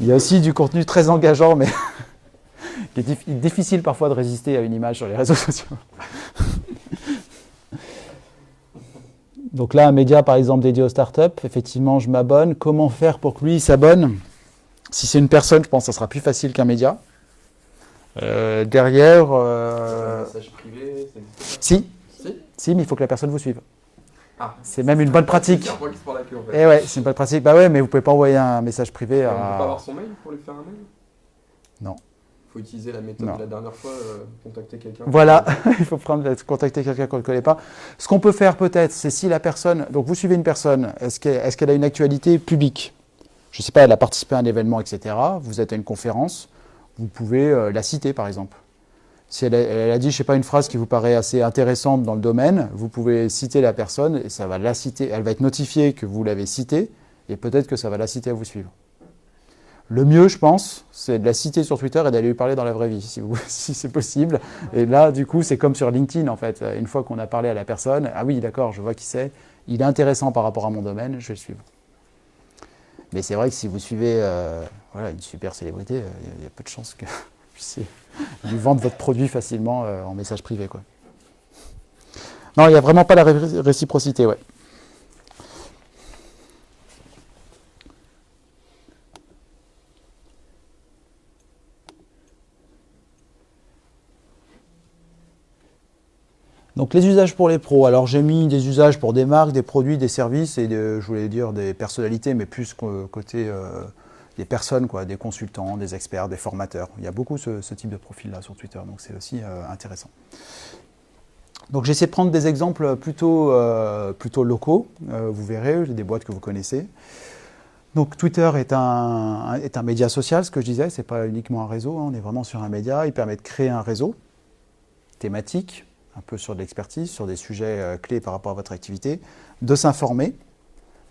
Il y a aussi du contenu très engageant, mais qui est difficile parfois de résister à une image sur les réseaux sociaux. Donc là, un média, par exemple, dédié aux startups, effectivement, je m'abonne. Comment faire pour que lui s'abonne? Si c'est une personne, je pense que ça sera plus facile qu'un média. Derrière...
Un message privé,
Si, mais il faut que la personne vous suive.
Ah.
C'est même une bonne pratique.
C'est un poil qui se prend la queue, en fait.
Et ouais, c'est une bonne pratique. Bah ouais, mais vous pouvez pas envoyer un message privé
On
à...
ne peut pas avoir son mail pour lui faire un mail?
Non.
Il faut utiliser la méthode de la dernière fois, contacter quelqu'un.
Voilà, il faut contacter quelqu'un qu'on ne connaît pas. Ce qu'on peut faire peut-être, c'est si la personne... Donc vous suivez une personne, est-ce qu'elle a une actualité publique? Je ne sais pas, elle a participé à un événement, etc. Vous êtes à une conférence, vous pouvez la citer par exemple. Si elle a dit, je ne sais pas, une phrase qui vous paraît assez intéressante dans le domaine, vous pouvez citer la personne et ça va la citer. Elle va être notifiée que vous l'avez citée et peut-être que ça va la citer à vous suivre. Le mieux, je pense, c'est de la citer sur Twitter et d'aller lui parler dans la vraie vie, si c'est possible. Et là, du coup, c'est comme sur LinkedIn, en fait. Une fois qu'on a parlé à la personne, ah oui, d'accord, je vois qui c'est, il est intéressant par rapport à mon domaine, je vais le suivre. Mais c'est vrai que si vous suivez une super célébrité, il y a peu de chances que vous puissiez lui vendre votre produit facilement en message privé, quoi. Non, il n'y a vraiment pas la réciprocité, ouais. Donc les usages pour les pros, alors j'ai mis des usages pour des marques, des produits, des services et je voulais dire des personnalités, mais plus côté des personnes, quoi, des consultants, des experts, des formateurs. Il y a beaucoup ce type de profil-là sur Twitter, donc c'est aussi intéressant. Donc j'ai essayé de prendre des exemples plutôt locaux, vous verrez, des boîtes que vous connaissez. Donc Twitter est un média social, ce que je disais, c'est pas uniquement un réseau, on est vraiment sur un média, il permet de créer un réseau thématique, un peu sur de l'expertise, sur des sujets clés par rapport à votre activité, de s'informer.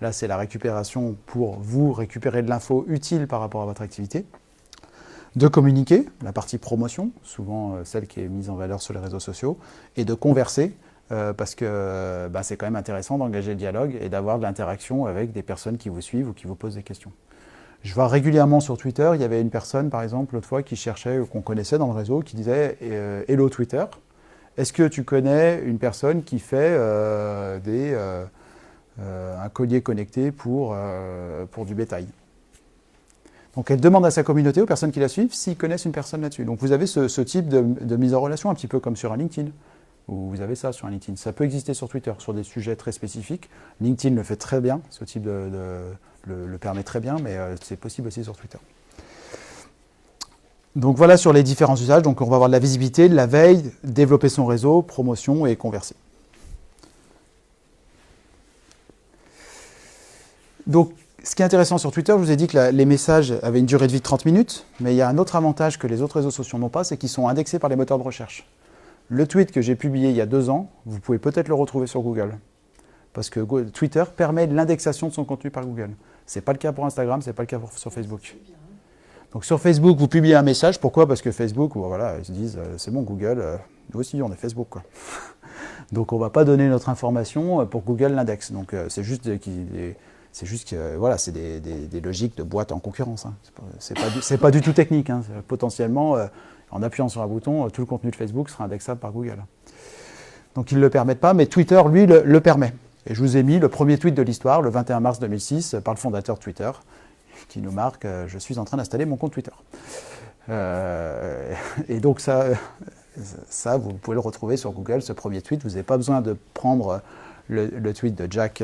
Là, c'est la récupération pour vous récupérer de l'info utile par rapport à votre activité. De communiquer, la partie promotion, souvent celle qui est mise en valeur sur les réseaux sociaux, et de converser, parce que c'est quand même intéressant d'engager le dialogue et d'avoir de l'interaction avec des personnes qui vous suivent ou qui vous posent des questions. Je vois régulièrement sur Twitter, il y avait une personne, par exemple, l'autre fois, qui cherchait, qu'on connaissait dans le réseau, qui disait « Hello Twitter ». Est-ce que tu connais une personne qui fait un collier connecté pour du bétail? Donc elle demande à sa communauté, aux personnes qui la suivent, s'ils connaissent une personne là-dessus. Donc vous avez ce type de mise en relation, un petit peu comme sur un LinkedIn. Vous avez ça sur un LinkedIn. Ça peut exister sur Twitter, sur des sujets très spécifiques. LinkedIn le fait très bien, ce type le permet très bien, mais c'est possible aussi sur Twitter. Donc voilà sur les différents usages. Donc on va avoir de la visibilité, de la veille, développer son réseau, promotion et converser. Donc ce qui est intéressant sur Twitter, je vous ai dit que les messages avaient une durée de vie de 30 minutes, mais il y a un autre avantage que les autres réseaux sociaux n'ont pas, c'est qu'ils sont indexés par les moteurs de recherche. Le tweet que j'ai publié il y a 2 ans, vous pouvez peut-être le retrouver sur Google. Parce que Twitter permet l'indexation de son contenu par Google. Ce n'est pas le cas pour Instagram, ce n'est pas le cas sur Facebook. Donc sur Facebook, vous publiez un message. Pourquoi? Parce que Facebook, voilà, ils se disent, c'est bon, Google, nous aussi, on est Facebook, quoi. Donc on ne va pas donner notre information pour Google l'index. Donc c'est juste que voilà, c'est des logiques de boîte en concurrence. Hein. C'est pas du tout technique. Hein. Potentiellement, en appuyant sur un bouton, tout le contenu de Facebook sera indexable par Google. Donc ils ne le permettent pas, mais Twitter, lui, le permet. Et je vous ai mis le premier tweet de l'histoire, le 21 mars 2006, par le fondateur de Twitter, qui nous marque « Je suis en train d'installer mon compte Twitter ». Et donc ça, vous pouvez le retrouver sur Google, ce premier tweet. Vous n'avez pas besoin de prendre le tweet de Jack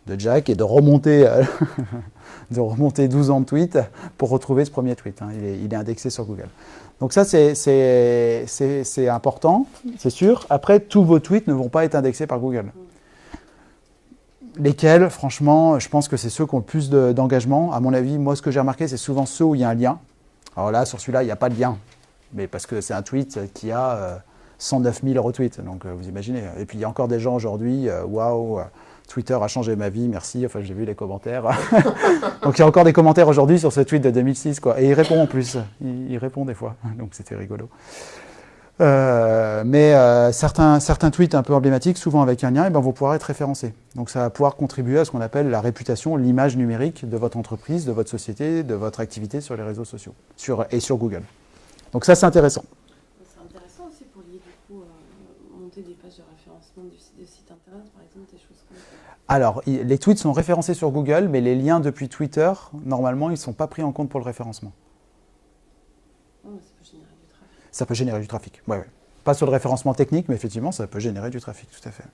de Jack et de remonter, de remonter 12 ans de tweets pour retrouver ce premier tweet. Hein. Il est indexé sur Google. Donc ça, c'est important, c'est sûr. Après, tous vos tweets ne vont pas être indexés par Google. Lesquels, franchement, je pense que c'est ceux qui ont le plus d'engagement. À mon avis, moi, ce que j'ai remarqué, c'est souvent ceux où il y a un lien. Alors là, sur celui-là, il n'y a pas de lien. Mais parce que c'est un tweet qui a 109 000 retweets. Donc, vous imaginez. Et puis, il y a encore des gens aujourd'hui, waouh, Twitter a changé ma vie, merci. Enfin, j'ai vu les commentaires. Donc, il y a encore des commentaires aujourd'hui sur ce tweet de 2006, quoi. Et il répond en plus. Il répond des fois. Donc, c'était rigolo. Mais certains tweets un peu emblématiques, souvent avec un lien, eh ben, vont pouvoir être référencés. Donc ça va pouvoir contribuer à ce qu'on appelle la réputation, l'image numérique de votre entreprise, de votre société, de votre activité sur les réseaux sociaux et sur Google. Donc ça, c'est intéressant.
C'est intéressant aussi pour lier du coup monter des pages de référencement de sites internet, par exemple, des choses comme ça.
Alors, les tweets sont référencés sur Google, mais les liens depuis Twitter, normalement, ils ne sont pas pris en compte pour le référencement.
Oh, mais ça peut générer du trafic.
Ça peut générer du trafic, ouais. Pas sur le référencement technique, mais effectivement, ça peut générer du trafic, tout à fait.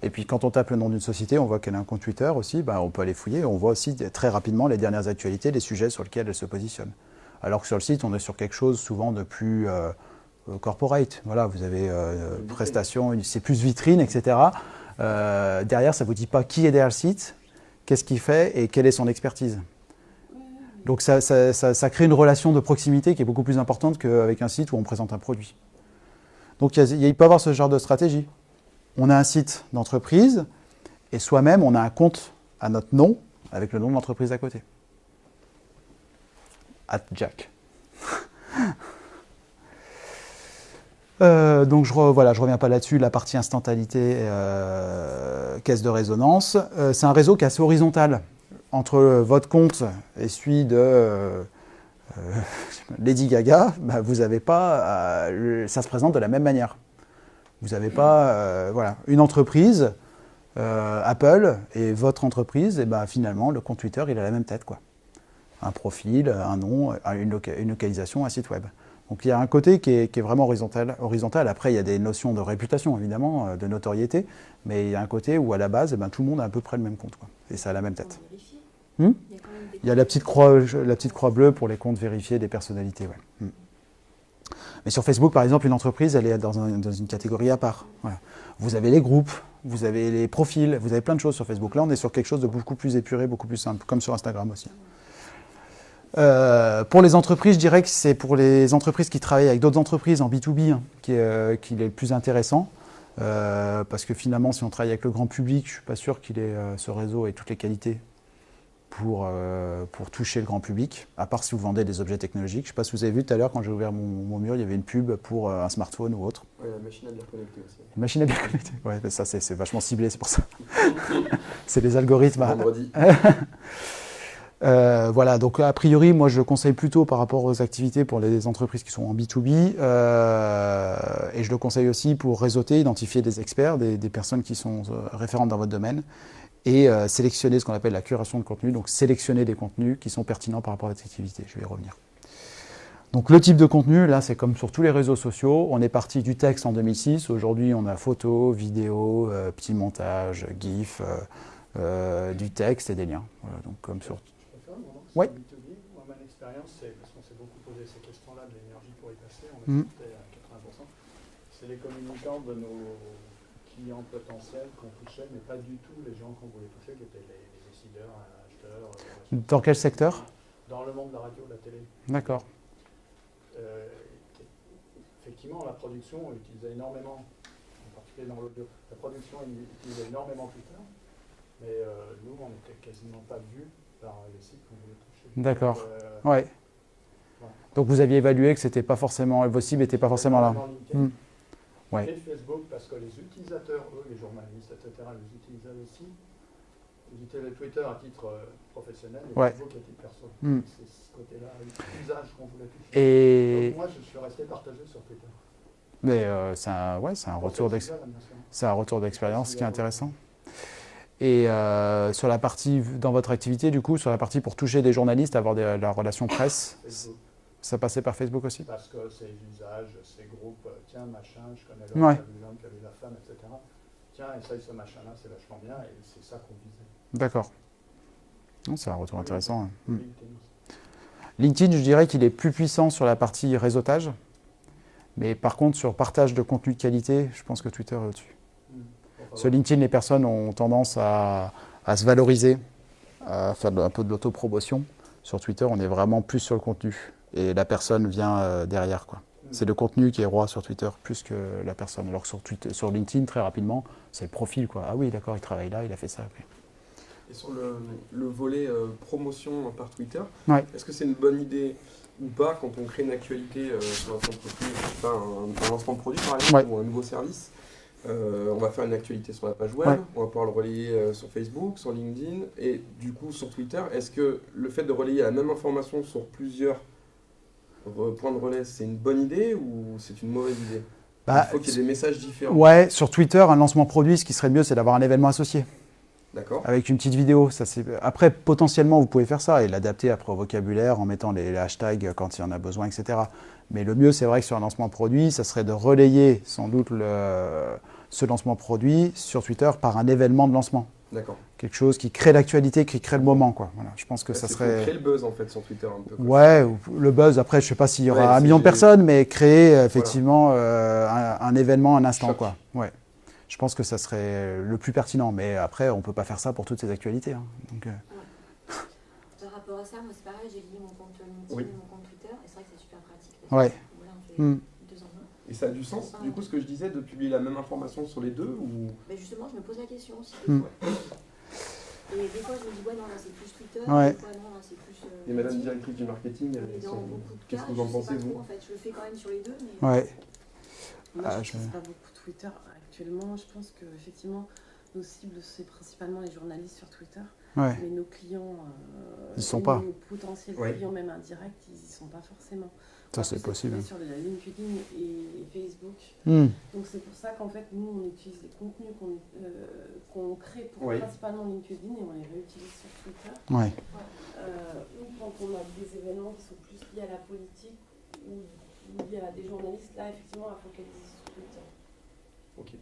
Et puis, quand on tape le nom d'une société, on voit qu'elle a un compte Twitter aussi, bah, on peut aller fouiller, on voit aussi très rapidement les dernières actualités, les sujets sur lesquels elle se positionne. Alors que sur le site, on est sur quelque chose souvent de plus corporate. Voilà, vous avez prestations, c'est plus vitrine, etc. Derrière, ça ne vous dit pas qui est derrière le site, qu'est-ce qu'il fait et quelle est son expertise. Donc ça crée une relation de proximité qui est beaucoup plus importante qu'avec un site où on présente un produit. Donc il peut y avoir ce genre de stratégie. On a un site d'entreprise et soi-même, on a un compte à notre nom avec le nom de l'entreprise à côté. @Jack. Donc je reviens pas là-dessus, la partie instantanéité, caisse de résonance. C'est un réseau qui est assez horizontal. Entre votre compte et celui de Lady Gaga, bah, vous n'avez pas, ça se présente de la même manière. Vous n'avez pas une entreprise, Apple, et votre entreprise, et bah, finalement, le compte Twitter, il a la même tête, quoi. Un profil, un nom, une localisation, un site web. Donc il y a un côté qui est vraiment horizontal. Après, il y a des notions de réputation, évidemment, de notoriété, mais il y a un côté où, à la base, tout le monde a à peu près le même compte, quoi. Et ça a la même tête. Il y a la petite croix bleue pour les comptes vérifiés des personnalités. Ouais. Mais sur Facebook, par exemple, une entreprise, elle est dans une catégorie à part. Voilà. Vous avez les groupes, vous avez les profils, vous avez plein de choses sur Facebook. Là, on est sur quelque chose de beaucoup plus épuré, beaucoup plus simple, comme sur Instagram aussi. Pour les entreprises, je dirais que c'est pour les entreprises qui travaillent avec d'autres entreprises en B2B qu'il est le plus intéressant. Parce que finalement, si on travaille avec le grand public, je ne suis pas sûr qu'il ait ce réseau et toutes les qualités pour toucher le grand public, à part si vous vendez des objets technologiques. Je ne sais pas si vous avez vu tout à l'heure, quand j'ai ouvert mon mur, il y avait une pub pour un smartphone ou autre.
Ouais, la machine à bien connecter aussi.
Une machine à bien connecter. Ouais, mais ça, c'est vachement ciblé, c'est pour ça. C'est les algorithmes.
Vendredi.
Voilà, donc a priori, moi je le conseille plutôt par rapport aux activités pour les entreprises qui sont en B2B, et je le conseille aussi pour réseauter, identifier des experts, des personnes qui sont référentes dans votre domaine, et sélectionner ce qu'on appelle la curation de contenu, donc sélectionner des contenus qui sont pertinents par rapport à votre activité. Je vais y revenir. Donc le type de contenu, là c'est comme sur tous les réseaux sociaux, on est parti du texte en 2006, aujourd'hui on a photo, vidéo, petit montage, GIF, du texte et des liens. Voilà, donc comme sur...
Oui. Moi, mon expérience, c'est parce qu'on s'est beaucoup posé ces questions-là de l'énergie pour y passer, on est monté à 80%. C'est les communicants de nos clients potentiels qu'on touchait, mais pas du tout les gens qu'on voulait toucher, qui étaient les décideurs, acheteurs.
Dans quel secteur?
Dans le monde de la radio, de la télé.
D'accord.
Effectivement, la production utilisait énormément, en particulier dans l'audio, la production utilisait énormément Twitter, mais nous, on n'était quasiment pas vus par les sites qu'on voulait toucher.
D'accord.
Donc,
ouais. Voilà. Donc vous aviez évalué que c'était pas forcément, vos cibles n'étaient pas forcément là.
Ouais. Et Facebook, parce que les utilisateurs, eux, les journalistes, etc., les utilisaient aussi. Ils utilisaient Twitter à titre professionnel et Facebook à titre perso. C'est ce côté-là, l'usage qu'on voulait toucher.
Et
donc moi, je suis resté partagé sur Twitter.
Mais c'est un retour d'expérience qui est intéressant. Et sur la partie, dans votre activité, du coup, sur la partie pour toucher des journalistes, avoir la relation presse, ça passait par Facebook aussi?
Parce que ces usages, ces groupes, tiens, machin, je connais l'homme, qui a vu la femme, etc. Tiens, essaye ce machin-là, c'est vachement bien, et c'est ça qu'on visait.
D'accord. Non, c'est un retour intéressant. Hein.
LinkedIn.
LinkedIn, je dirais qu'il est plus puissant sur la partie réseautage. Mais par contre, sur partage de contenu de qualité, je pense que Twitter est au-dessus. Sur LinkedIn, les personnes ont tendance à se valoriser, à faire un peu de l'autopromotion. Sur Twitter, on est vraiment plus sur le contenu. Et la personne vient derrière, quoi. C'est le contenu qui est roi sur Twitter, plus que la personne. Alors que sur LinkedIn, très rapidement, c'est le profil, quoi. Ah oui, d'accord, il travaille là, il a fait ça. Okay.
Et sur le volet promotion par Twitter,
Ouais.
est-ce que c'est une bonne idée ou pas quand on crée une actualité sur notre entreprise, je sais pas, un lancement de produit par exemple, ou un nouveau service, on va faire une actualité sur la page web, on va pouvoir le relayer sur Facebook, sur LinkedIn, et du coup sur Twitter, est-ce que le fait de relayer la même information sur plusieurs points de relais, c'est une bonne idée ou c'est une mauvaise idée? Il faut qu'il y ait des messages différents.
Ouais, sur Twitter, un lancement produit, ce qui serait mieux, c'est d'avoir un événement associé.
D'accord.
Avec une petite vidéo. Après, potentiellement, vous pouvez faire ça et l'adapter après au vocabulaire en mettant les hashtags quand il y en a besoin, etc. Mais le mieux, c'est vrai que sur un lancement produit, ça serait de relayer sans doute ce lancement produit sur Twitter par un événement de lancement.
D'accord.
Quelque chose qui crée l'actualité, qui crée le moment, quoi. Voilà, je pense que ça serait...
créer le buzz en fait sur Twitter un peu.
Ouais, le buzz, après, je ne sais pas s'il y aura 1 million de personnes, mais créer effectivement un événement, un instant, quoi. Ouais. Je pense que ça serait le plus pertinent. Mais après, on ne peut pas faire ça pour toutes ces actualités. Hein. Donc,
Par rapport à ça, moi c'est pareil, j'ai lié mon compte LinkedIn et mon compte Twitter, et c'est vrai que c'est super pratique.
Ouais.
Là, on fait 2 en 1.
Et ça a du sens, du coup, ce que je disais, de publier la même information sur les deux ou...
Mais justement, je me pose la question aussi. Des fois. Et des fois, je me dis, ouais, non, là c'est plus Twitter,
Ouais.
des fois, non, là c'est plus.
Et madame directrice du marketing, qu'est-ce que vous en pensez, vous?
En fait, je le fais quand même sur les deux. Mais...
Ouais.
Moi, je n'utilise pas beaucoup Twitter actuellement. Je pense que effectivement, nos cibles, c'est principalement les journalistes sur Twitter.
Ouais.
Mais nos clients,
ils sont pas.
Nos potentiels clients, même indirects, ils n'y sont pas forcément.
Ça, c'est possible.
Sur la LinkedIn et Facebook. Donc, c'est pour ça qu'en fait, nous, on utilise les contenus qu'on crée pour principalement LinkedIn et on les réutilise sur Twitter.
Ouais.
Ou quand on a des événements qui sont plus liés à la politique ou liés à des journalistes, là, effectivement, à focaliser sur Twitter.
Ok,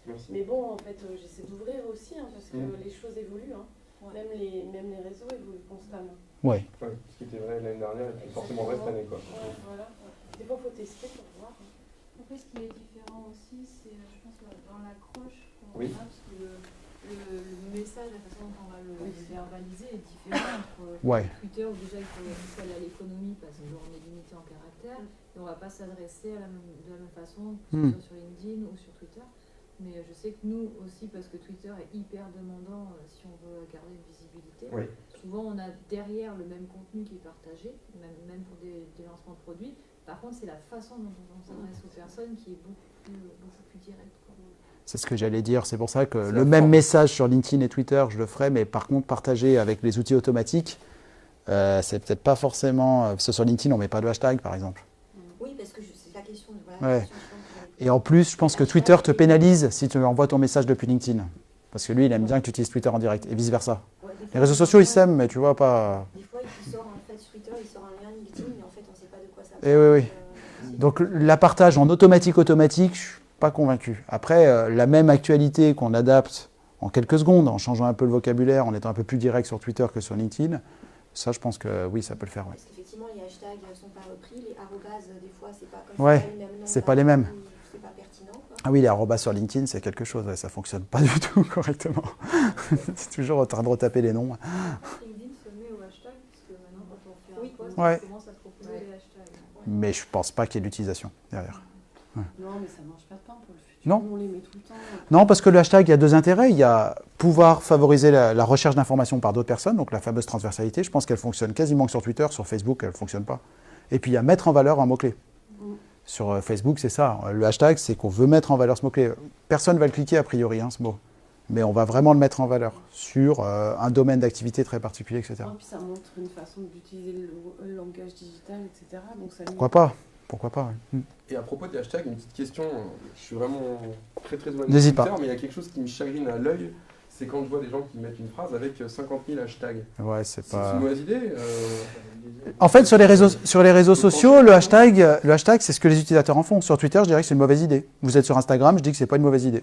merci.
Mais bon, en fait, j'essaie d'ouvrir aussi, hein, parce que les choses évoluent. Hein. Même les réseaux évoluent constamment.
Ouais.
Ce qui était vrai l'année dernière et plus forcément vrai cette année, quoi.
Ouais, voilà. Des fois, il faut tester pour voir.
Après, ce qui est différent aussi, c'est, je pense, dans l'accroche qu'on a, parce que le message, la façon dont on va le verbaliser est différent entre Twitter, où déjà il faut aller à l'économie parce qu'on est limité en caractères, et on ne va pas s'adresser de la même façon, que ce soit sur LinkedIn ou sur Twitter. Mais je sais que nous aussi, parce que Twitter est hyper demandant si on veut garder une visibilité, souvent on a derrière le même contenu qui est partagé, même pour des lancements de produits. Par contre, c'est la façon dont on s'adresse aux personnes qui est beaucoup plus directe.
C'est ce que j'allais dire. C'est pour ça que le même message sur LinkedIn et Twitter, je le ferai, mais par contre, partagé avec les outils automatiques, c'est peut-être pas forcément... Parce que sur LinkedIn, on ne met pas de hashtag, par exemple.
Oui, parce que c'est la question.
Et en plus, je pense que Twitter te pénalise si tu envoies ton message depuis LinkedIn. Parce que lui, il aime bien que tu utilises Twitter en direct, et vice-versa. Les réseaux sociaux, ils s'aiment, mais tu vois pas...
Des fois, il sort en fait sur Twitter, il sort un lien LinkedIn, mais en fait, on ne sait pas de quoi ça
parle. Oui. Donc, la partage en automatique, je ne suis pas convaincu. Après, la même actualité qu'on adapte en quelques secondes, en changeant un peu le vocabulaire, en étant un peu plus direct sur Twitter que sur LinkedIn, ça, je pense que oui, ça peut le faire.
Parce qu'effectivement, les hashtags ne sont pas repris, les arrobases, des fois, c'est pas comme
ça. C'est pas les mêmes.
C'est pas pertinent. Quoi.
Ah oui, les arrobas sur LinkedIn, c'est quelque chose, ça fonctionne pas du tout correctement. C'est toujours en train de retaper les noms.
LinkedIn se met au hashtag, parce que maintenant, quand on fait un post, on commence à proposer les hashtags.
Mais je pense pas qu'il y ait d'utilisation derrière.
Non, mais ça mange pas de pain pour le futur.
Non.
On les met tout le temps.
Non, parce que le hashtag, il y a deux intérêts. Il y a pouvoir favoriser la recherche d'informations par d'autres personnes, donc la fameuse transversalité. Je pense qu'elle fonctionne quasiment que sur Twitter. Sur Facebook, elle ne fonctionne pas. Et puis, il y a mettre en valeur un mot-clé. Sur Facebook, c'est ça. Le hashtag, c'est qu'on veut mettre en valeur ce mot-clé. Personne ne va le cliquer, a priori, ce mot. Mais on va vraiment le mettre en valeur sur un domaine d'activité très particulier, etc.
Et puis, ça montre une façon d'utiliser le langage digital, etc. Donc, ça
Pourquoi pas
Et à propos des hashtags, une petite question, je suis vraiment très éloigné de
N'hésite
Twitter,
pas.
mais il y a quelque chose qui me chagrine à l'œil, c'est quand je vois des gens qui mettent une phrase avec 50 000 hashtags.
Ouais, c'est
C'est une mauvaise idée
En fait, sur les réseaux sociaux, le hashtag, c'est ce que les utilisateurs en font. Sur Twitter, je dirais que c'est une mauvaise idée. Vous êtes sur Instagram, je dis que c'est pas une mauvaise idée.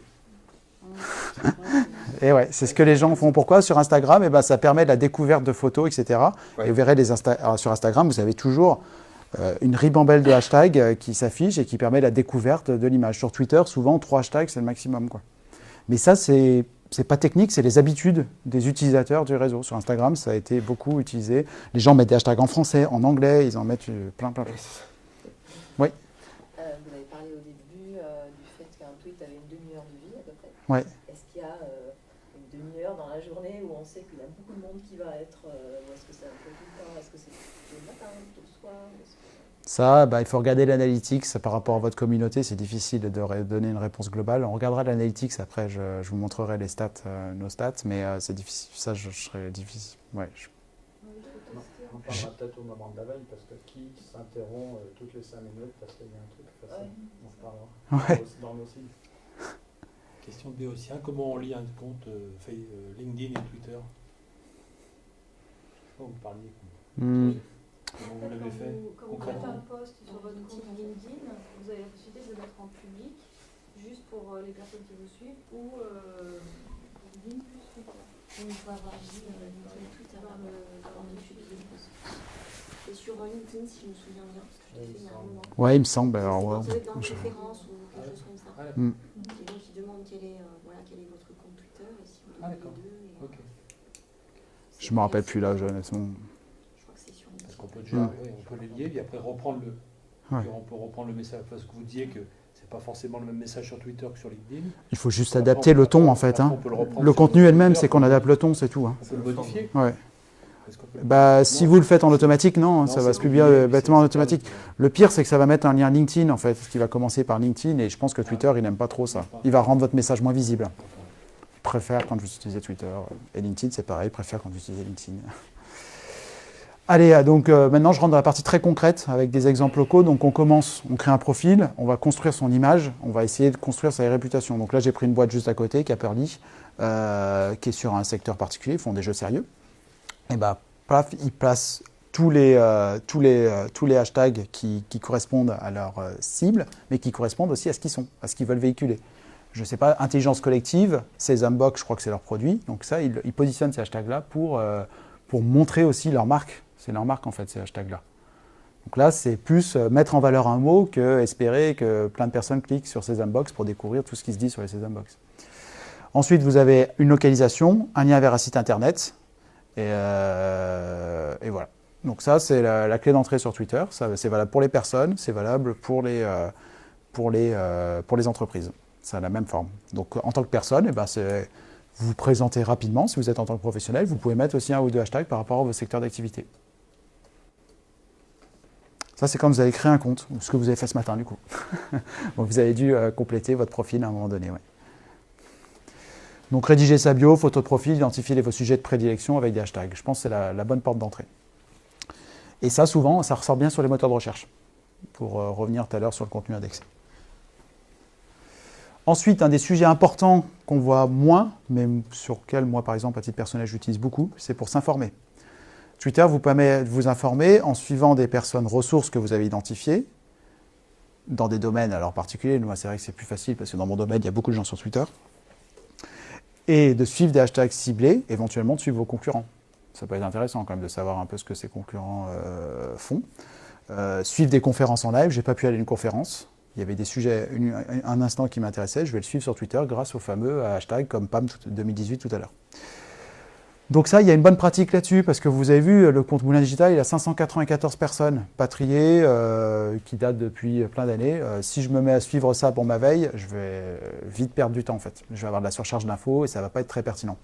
Et ouais, c'est ce que les gens font. Pourquoi? Sur Instagram, eh ben, ça permet de la découverte de photos, etc.
Ouais.
Et vous verrez, sur Instagram, vous avez toujours une ribambelle de hashtags qui s'affiche et qui permet la découverte de l'image. Sur Twitter, souvent, 3 hashtags, c'est le maximum, quoi. Mais ça, c'est pas technique, c'est les habitudes des utilisateurs du réseau. Sur Instagram, ça a été beaucoup utilisé. Les gens mettent des hashtags en français, en anglais, ils en mettent plein. Oui.
Vous avez parlé au début du fait qu'un tweet avait une demi-heure de vie à peu près.
Ouais.
Est-ce qu'il y a une demi-heure dans la journée où on sait qu'il y a beaucoup de monde qui va être, ou est-ce que c'est un peu tout le temps, est-ce que c'est plutôt le matin, plutôt le soir, est-ce que...
Ça, il faut regarder l'analytics par rapport à votre communauté. C'est difficile de donner une réponse globale. On regardera l'analytics. Après, je vous montrerai les stats, nos stats. Mais c'est difficile. Ça, je serais difficile. Ouais,
On parlera peut-être au moment de la veille, parce que qui s'interrompt toutes les 5 minutes parce qu'il y a un truc facile. On se parlera dans nos signes.
Question de Béotien, comment on lit un compte LinkedIn et Twitter? Vous parliez. Comment vous l'avez fait
Quand vous faites un post sur votre compte LinkedIn, vous avez la possibilité de le mettre en public, juste pour les personnes qui vous suivent, ou LinkedIn plus Twitter.
Il faut avoir vu Twitter dans le public. Et sur LinkedIn, si je me souviens bien, parce que je l'ai fait il y a un moment.
Ouais, il me semble. Alors,
Vous êtes dans préférences ou quelque chose comme ça. Et donc, il demande quel est votre compte Twitter et si vous avez les deux.
Ok.
Je me rappelle plus là, honnêtement.
Parce qu'on peut déjà, on peut les lier, puis après reprendre le.
Ouais.
On peut reprendre le message, parce que vous disiez que c'est pas forcément le même message sur Twitter que sur LinkedIn.
Il faut juste adapter le ton, en fait. Hein. Le contenu elle-même, c'est qu'on adapte le ton, c'est tout. Hein.
On peut le modifier.
Ouais. Bah, si vous le faites en automatique, non, ça va se publier bêtement en automatique. Le pire, c'est que ça va mettre un lien LinkedIn, en fait, qui va commencer par LinkedIn, et je pense que Twitter, il n'aime pas trop ça. Il va rendre votre message moins visible. Il préfère quand vous utilisez Twitter. Et LinkedIn, c'est pareil, il préfère quand vous utilisez LinkedIn. Allez, donc maintenant, je rentre dans la partie très concrète, avec des exemples locaux. Donc, on commence, on crée un profil, on va construire son image, on va essayer de construire sa réputation. Donc là, j'ai pris une boîte juste à côté, Caperly, qui est sur un secteur particulier, ils font des jeux sérieux. Et bah, paf, ils placent tous les hashtags qui correspondent à leur cible, mais qui correspondent aussi à ce qu'ils sont, à ce qu'ils veulent véhiculer. Je ne sais pas, intelligence collective, Sesame-Box, je crois que c'est leur produit. Donc ça, ils positionnent ces hashtags-là pour montrer aussi leur marque. C'est leur marque, en fait, ces hashtags-là. Donc là, c'est plus mettre en valeur un mot que espérer que plein de personnes cliquent sur Sesame-Box pour découvrir tout ce qui se dit sur les Sesame-Box. Ensuite, vous avez une localisation, un lien vers un site internet. Et voilà. Donc ça, c'est la clé d'entrée sur Twitter. C'est valable pour les personnes, c'est valable pour les entreprises. Ça a la même forme. Donc en tant que personne, eh ben, vous vous présentez rapidement. Si vous êtes en tant que professionnel, vous pouvez mettre aussi un ou deux hashtags par rapport à vos secteurs d'activité. Ça, c'est quand vous avez créé un compte, ou ce que vous avez fait ce matin, du coup. Donc, vous avez dû compléter votre profil à un moment donné. Ouais. Donc, rédiger sa bio, photo de profil, identifier vos sujets de prédilection avec des hashtags. Je pense que c'est la bonne porte d'entrée. Et ça, souvent, ça ressort bien sur les moteurs de recherche, pour revenir tout à l'heure sur le contenu indexé. Ensuite, un des sujets importants qu'on voit moins, mais sur lequel, moi, par exemple, à titre personnel, j'utilise beaucoup, c'est pour s'informer. Twitter vous permet de vous informer en suivant des personnes ressources que vous avez identifiées, dans des domaines alors particuliers. Moi, c'est vrai que c'est plus facile, parce que dans mon domaine, il y a beaucoup de gens sur Twitter. Et de suivre des hashtags ciblés, éventuellement de suivre vos concurrents. Ça peut être intéressant quand même de savoir un peu ce que ces concurrents font. Suivre des conférences en live, je n'ai pas pu aller à une conférence. Il y avait des sujets, un instant qui m'intéressait, je vais le suivre sur Twitter grâce au fameux hashtag comme PAM 2018 tout à l'heure. Donc ça, il y a une bonne pratique là-dessus, parce que vous avez vu, le compte Moulin Digital, il a 594 personnes patriées, qui datent depuis plein d'années. Si je me mets à suivre ça pour ma veille, je vais vite perdre du temps en fait. Je vais avoir de la surcharge d'infos et ça ne va pas être très pertinent.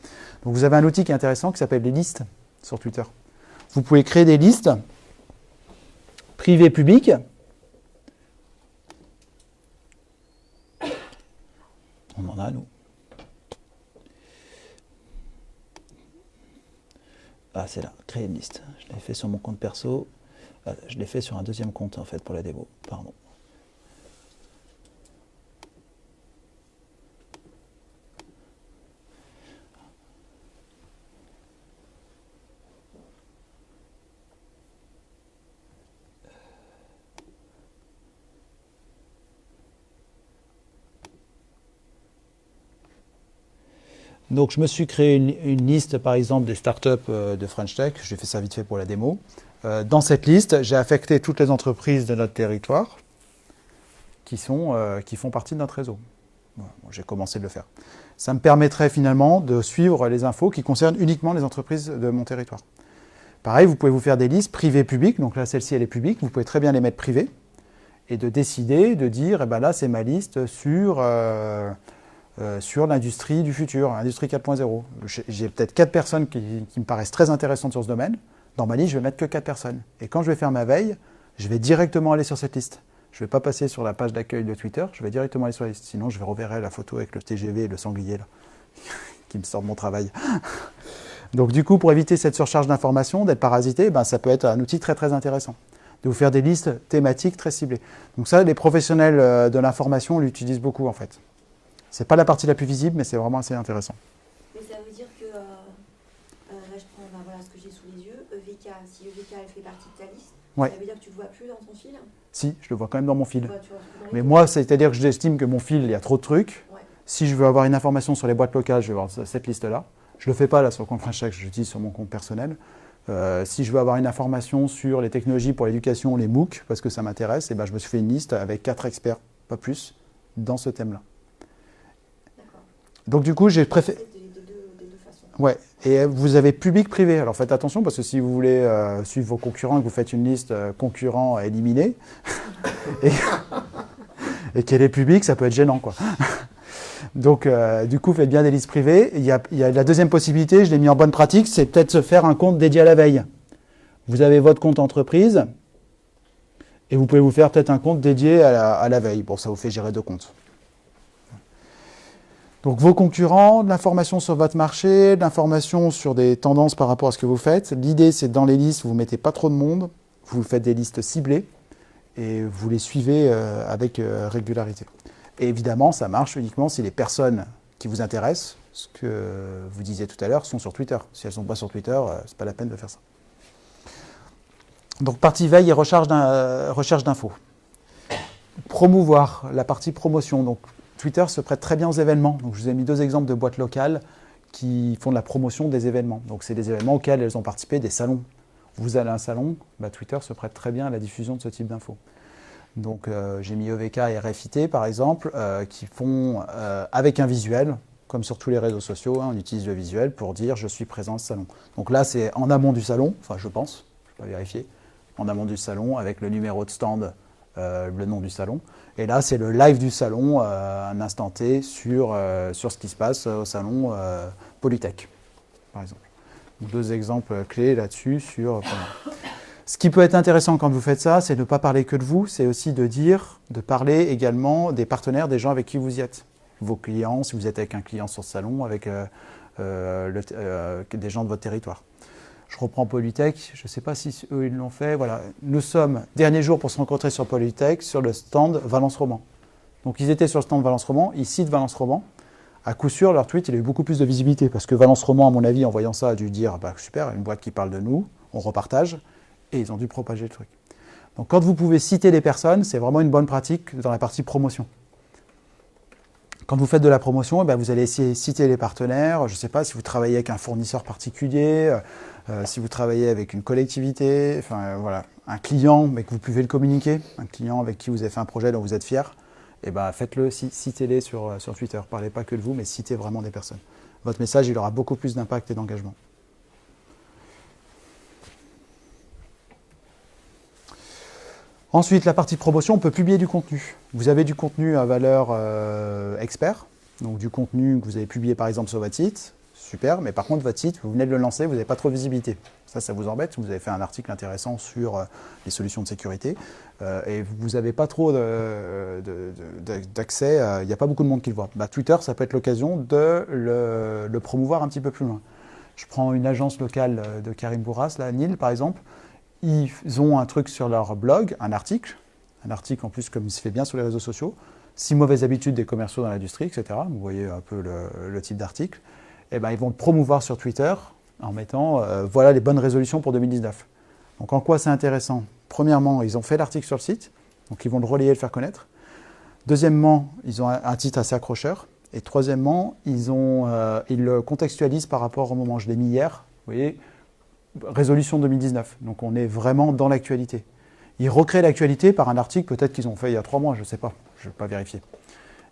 Donc vous avez un outil qui est intéressant qui s'appelle les listes sur Twitter. Vous pouvez créer des listes privées, publiques. On en a, nous. Ah, c'est là, créer une liste. Je l'ai fait sur mon compte perso. Je l'ai fait sur un deuxième compte, en fait, pour la démo. Pardon. Donc je me suis créé une liste par exemple des startups de French Tech, j'ai fait ça vite fait pour la démo. Dans cette liste, j'ai affecté toutes les entreprises de notre territoire qui font partie de notre réseau. Bon, j'ai commencé de le faire. Ça me permettrait finalement de suivre les infos qui concernent uniquement les entreprises de mon territoire. Pareil, vous pouvez vous faire des listes privées-publiques, donc là celle-ci elle est publique, vous pouvez très bien les mettre privées et de décider, de dire, eh ben là c'est ma liste sur l'industrie du futur, l'industrie 4.0. J'ai peut-être 4 personnes qui me paraissent très intéressantes sur ce domaine. Dans ma liste, je vais mettre que 4 personnes. Et quand je vais faire ma veille, je vais directement aller sur cette liste. Je ne vais pas passer sur la page d'accueil de Twitter, je vais directement aller sur la liste. Sinon, je vais reverrai la photo avec le TGV et le sanglier là, qui me sort de mon travail. Donc du coup, pour éviter cette surcharge d'informations, d'être parasité, ben, ça peut être un outil très très intéressant. De vous faire des listes thématiques très ciblées. Donc ça, les professionnels de l'information l'utilisent beaucoup en fait. C'est pas la partie la plus visible, mais c'est vraiment assez intéressant.
Mais ça veut dire que, là je prends voilà, ce que j'ai sous les yeux, EVK, si EVK elle fait partie de ta liste,
ouais.
Ça veut dire que tu ne le vois plus dans ton fil?
Si, je le vois quand même dans mon fil.
Tu vois
mais moi, c'est-à-dire que j'estime que mon fil, il y a trop de trucs.
Ouais.
Si je veux avoir une information sur les boîtes locales, je vais voir cette liste-là. Je ne le fais pas là sur le compte French Tech, je l'utilise sur mon compte personnel. Si je veux avoir une information sur les technologies pour l'éducation, les MOOC, parce que ça m'intéresse, et ben je me suis fait une liste avec 4 experts, pas plus, dans ce thème-là. Donc du coup, j'ai préféré...
Des deux façons.
Ouais, et vous avez public-privé. Alors faites attention, parce que si vous voulez suivre vos concurrents et que vous faites une liste concurrents à éliminer, et qu'elle est publique, ça peut être gênant, quoi. Donc, du coup, faites bien des listes privées. Il y a la deuxième possibilité, je l'ai mis en bonne pratique, c'est peut-être se faire un compte dédié à la veille. Vous avez votre compte entreprise, et vous pouvez vous faire peut-être un compte dédié à la veille. Bon, ça vous fait gérer 2 comptes. Donc, vos concurrents, de l'information sur votre marché, de l'information sur des tendances par rapport à ce que vous faites. L'idée, c'est dans les listes, vous ne mettez pas trop de monde, vous faites des listes ciblées, et vous les suivez avec régularité. Et évidemment, ça marche uniquement si les personnes qui vous intéressent, ce que vous disiez tout à l'heure, sont sur Twitter. Si elles ne sont pas sur Twitter, ce n'est pas la peine de faire ça. Donc, partie veille et recherche d'infos. Promouvoir, la partie promotion. Donc, Twitter se prête très bien aux événements. Donc, je vous ai mis 2 exemples de boîtes locales qui font de la promotion des événements. Donc, c'est des événements auxquels elles ont participé, des salons. Vous allez à un salon, bah, Twitter se prête très bien à la diffusion de ce type d'infos. Donc j'ai mis EVK et RFIT par exemple, qui font avec un visuel, comme sur tous les réseaux sociaux, on utilise le visuel pour dire je suis présent au salon. Donc là c'est en amont du salon, enfin je pense, je ne vais pas vérifier, en amont du salon avec le numéro de stand, le nom du salon. Et là c'est le live du salon, un instant T sur ce qui se passe au salon Polytech, par exemple. Donc, 2 exemples clés là-dessus sur... Ce qui peut être intéressant quand vous faites ça, c'est de ne pas parler que de vous, c'est aussi de parler également des partenaires, des gens avec qui vous y êtes. Vos clients, si vous êtes avec un client sur ce salon, avec des gens de votre territoire. Je reprends Polytech, je ne sais pas si eux ils l'ont fait. Voilà. Nous sommes, dernier jour pour se rencontrer sur Polytech, sur le stand Valence Roman. Donc ils étaient sur le stand Valence Roman, ils citent Valence Roman. À coup sûr, leur tweet, il a eu beaucoup plus de visibilité, parce que Valence Roman, à mon avis, en voyant ça, a dû dire bah, super, une boîte qui parle de nous, on repartage. Et ils ont dû propager le truc. Donc quand vous pouvez citer les personnes, c'est vraiment une bonne pratique dans la partie promotion. Quand vous faites de la promotion, eh bien, vous allez essayer de citer les partenaires. Je ne sais pas si vous travaillez avec un fournisseur particulier, si vous travaillez avec une collectivité, enfin voilà, un client, mais que vous pouvez le communiquer, un client avec qui vous avez fait un projet dont vous êtes fier, eh ben, faites-le, citez-les sur Twitter. Parlez pas que de vous, mais citez vraiment des personnes. Votre message, il aura beaucoup plus d'impact et d'engagement. Ensuite, la partie promotion, on peut publier du contenu. Vous avez du contenu à valeur expert, donc du contenu que vous avez publié par exemple sur votre site, super, mais par contre votre site, vous venez de le lancer, vous n'avez pas trop de visibilité. Ça vous embête, vous avez fait un article intéressant sur les solutions de sécurité, et vous n'avez pas trop d'accès, il n'y a pas beaucoup de monde qui le voit. Bah, Twitter, ça peut être l'occasion de le promouvoir un petit peu plus loin. Je prends une agence locale de Karim Bourras, là, à Nîmes par exemple. Ils ont un truc sur leur blog, un article en plus comme il se fait bien sur les réseaux sociaux, 6 mauvaises habitudes des commerciaux dans l'industrie, etc. Vous voyez un peu le type d'article. Et ben, ils vont le promouvoir sur Twitter en mettant voilà les bonnes résolutions pour 2019. Donc en quoi c'est intéressant? Premièrement, ils ont fait l'article sur le site, donc ils vont le relayer et le faire connaître. Deuxièmement, ils ont un titre assez accrocheur. Et troisièmement, ils le contextualisent par rapport au moment, je l'ai mis hier, vous voyez, résolution 2019. Donc on est vraiment dans l'actualité. Ils recréent l'actualité par un article peut-être qu'ils ont fait il y a 3 mois, je ne sais pas, je ne vais pas vérifier.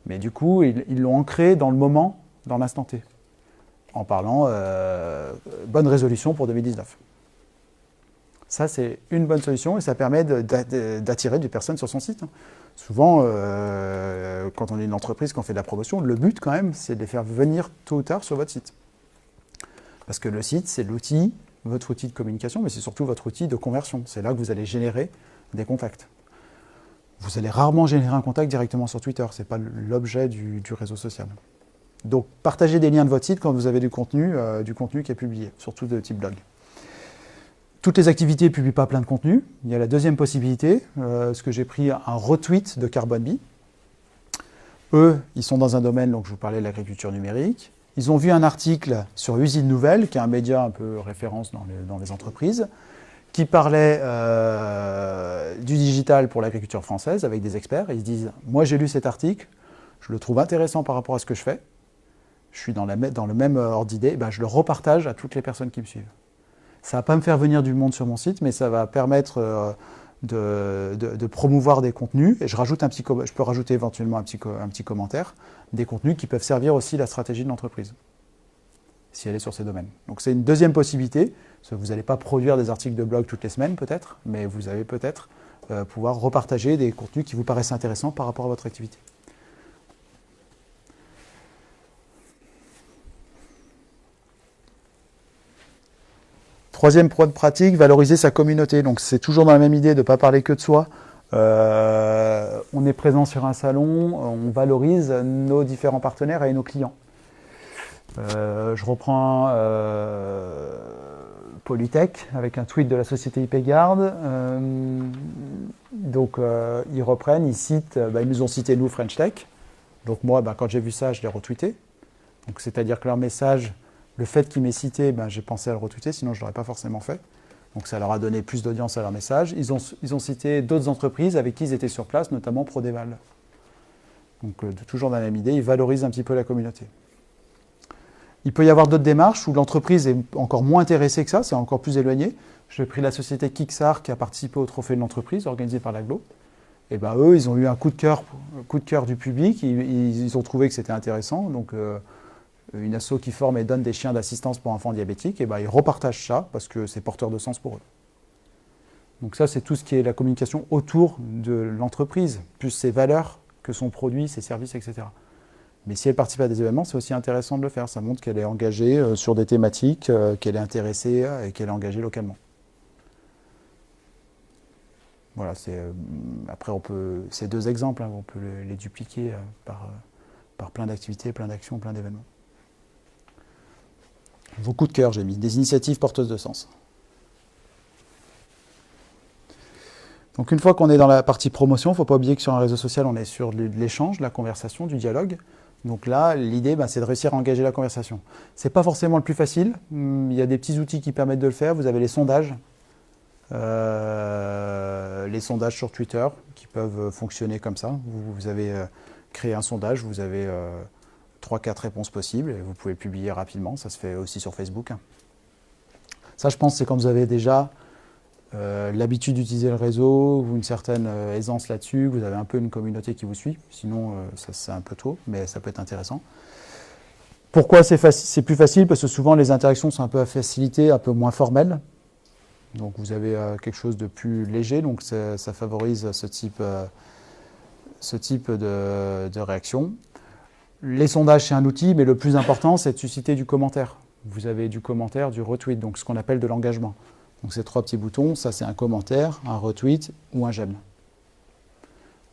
Mais du coup, ils l'ont ancré dans le moment, dans l'instant T, en parlant bonne résolution pour 2019. Ça, c'est une bonne solution et ça permet d'attirer des personnes sur son site. Souvent, quand on est une entreprise, qu'on fait de la promotion, le but quand même, c'est de les faire venir tôt ou tard sur votre site. Parce que le site, c'est l'outil, votre outil de communication, mais c'est surtout votre outil de conversion. C'est là que vous allez générer des contacts. Vous allez rarement générer un contact directement sur Twitter, ce n'est pas l'objet du réseau social. Donc, partagez des liens de votre site quand vous avez du contenu qui est publié, surtout de type blog. Toutes les activités ne publient pas plein de contenu. Il y a la deuxième possibilité, ce que j'ai pris un retweet de Carbon Bee. Eux, ils sont dans un domaine, donc je vous parlais de l'agriculture numérique. Ils ont vu un article sur Usine Nouvelle, qui est un média un peu référence dans les entreprises, qui parlait du digital pour l'agriculture française avec des experts. Et ils se disent, moi j'ai lu cet article, je le trouve intéressant par rapport à ce que je fais, je suis dans le même ordre d'idée, je le repartage à toutes les personnes qui me suivent. Ça ne va pas me faire venir du monde sur mon site, mais ça va permettre de promouvoir des contenus. Et je peux rajouter éventuellement un petit commentaire, des contenus qui peuvent servir aussi la stratégie de l'entreprise, si elle est sur ces domaines. Donc c'est une deuxième possibilité. Vous n'allez pas produire des articles de blog toutes les semaines peut-être, mais vous allez peut-être pouvoir repartager des contenus qui vous paraissent intéressants par rapport à votre activité. Troisième pratique, valoriser sa communauté. Donc c'est toujours dans la même idée de ne pas parler que de soi. On est présent sur un salon, on valorise nos différents partenaires et nos clients. Je reprends Polytech avec un tweet de la société IPGard. Ils reprennent, ils citent, ils nous ont cité nous French Tech. Donc moi, quand j'ai vu ça, je l'ai retweeté. Donc c'est-à-dire que leur message, le fait qu'ils m'aient cité, j'ai pensé à le retweeter, sinon je ne l'aurais pas forcément fait. Donc ça leur a donné plus d'audience à leur message. Ils ont cité d'autres entreprises avec qui ils étaient sur place, notamment Prodeval. Donc toujours dans la même idée, ils valorisent un petit peu la communauté. Il peut y avoir d'autres démarches où l'entreprise est encore moins intéressée que ça, c'est encore plus éloigné. J'ai pris la société Kixar qui a participé au trophée de l'entreprise organisé par l'Aglo. Et eux, ils ont eu un coup de cœur du public, ils ont trouvé que c'était intéressant. Donc une asso qui forme et donne des chiens d'assistance pour enfants diabétiques, ils repartagent ça parce que c'est porteur de sens pour eux. Donc ça, c'est tout ce qui est la communication autour de l'entreprise, plus ses valeurs que son produit, ses services, etc. Mais si elle participe à des événements, c'est aussi intéressant de le faire. Ça montre qu'elle est engagée sur des thématiques, qu'elle est intéressée et qu'elle est engagée localement. Voilà, après ces 2 exemples, on peut les dupliquer par plein d'activités, plein d'actions, plein d'événements. Vos coups de cœur, j'ai mis des initiatives porteuses de sens. Donc une fois qu'on est dans la partie promotion, il ne faut pas oublier que sur un réseau social, on est sur de l'échange, de la conversation, du dialogue. Donc là, l'idée, c'est de réussir à engager la conversation. Ce n'est pas forcément le plus facile. Il y a des petits outils qui permettent de le faire. Vous avez les sondages sur Twitter qui peuvent fonctionner comme ça. Vous avez créé un sondage, vous avez 3-4 réponses possibles et vous pouvez le publier rapidement. Ça se fait aussi sur Facebook. Ça, je pense, c'est quand vous avez déjà l'habitude d'utiliser le réseau ou une certaine aisance là-dessus, vous avez un peu une communauté qui vous suit. Sinon, ça c'est un peu tôt, mais ça peut être intéressant. Pourquoi c'est plus facile? Parce que souvent, les interactions sont un peu facilitées, un peu moins formelles. Donc, vous avez quelque chose de plus léger, donc ça favorise ce type de réaction. Les sondages, c'est un outil, mais le plus important, c'est de susciter du commentaire. Vous avez du commentaire, du retweet, donc ce qu'on appelle de l'engagement. Donc ces 3 petits boutons, ça c'est un commentaire, un retweet ou un j'aime.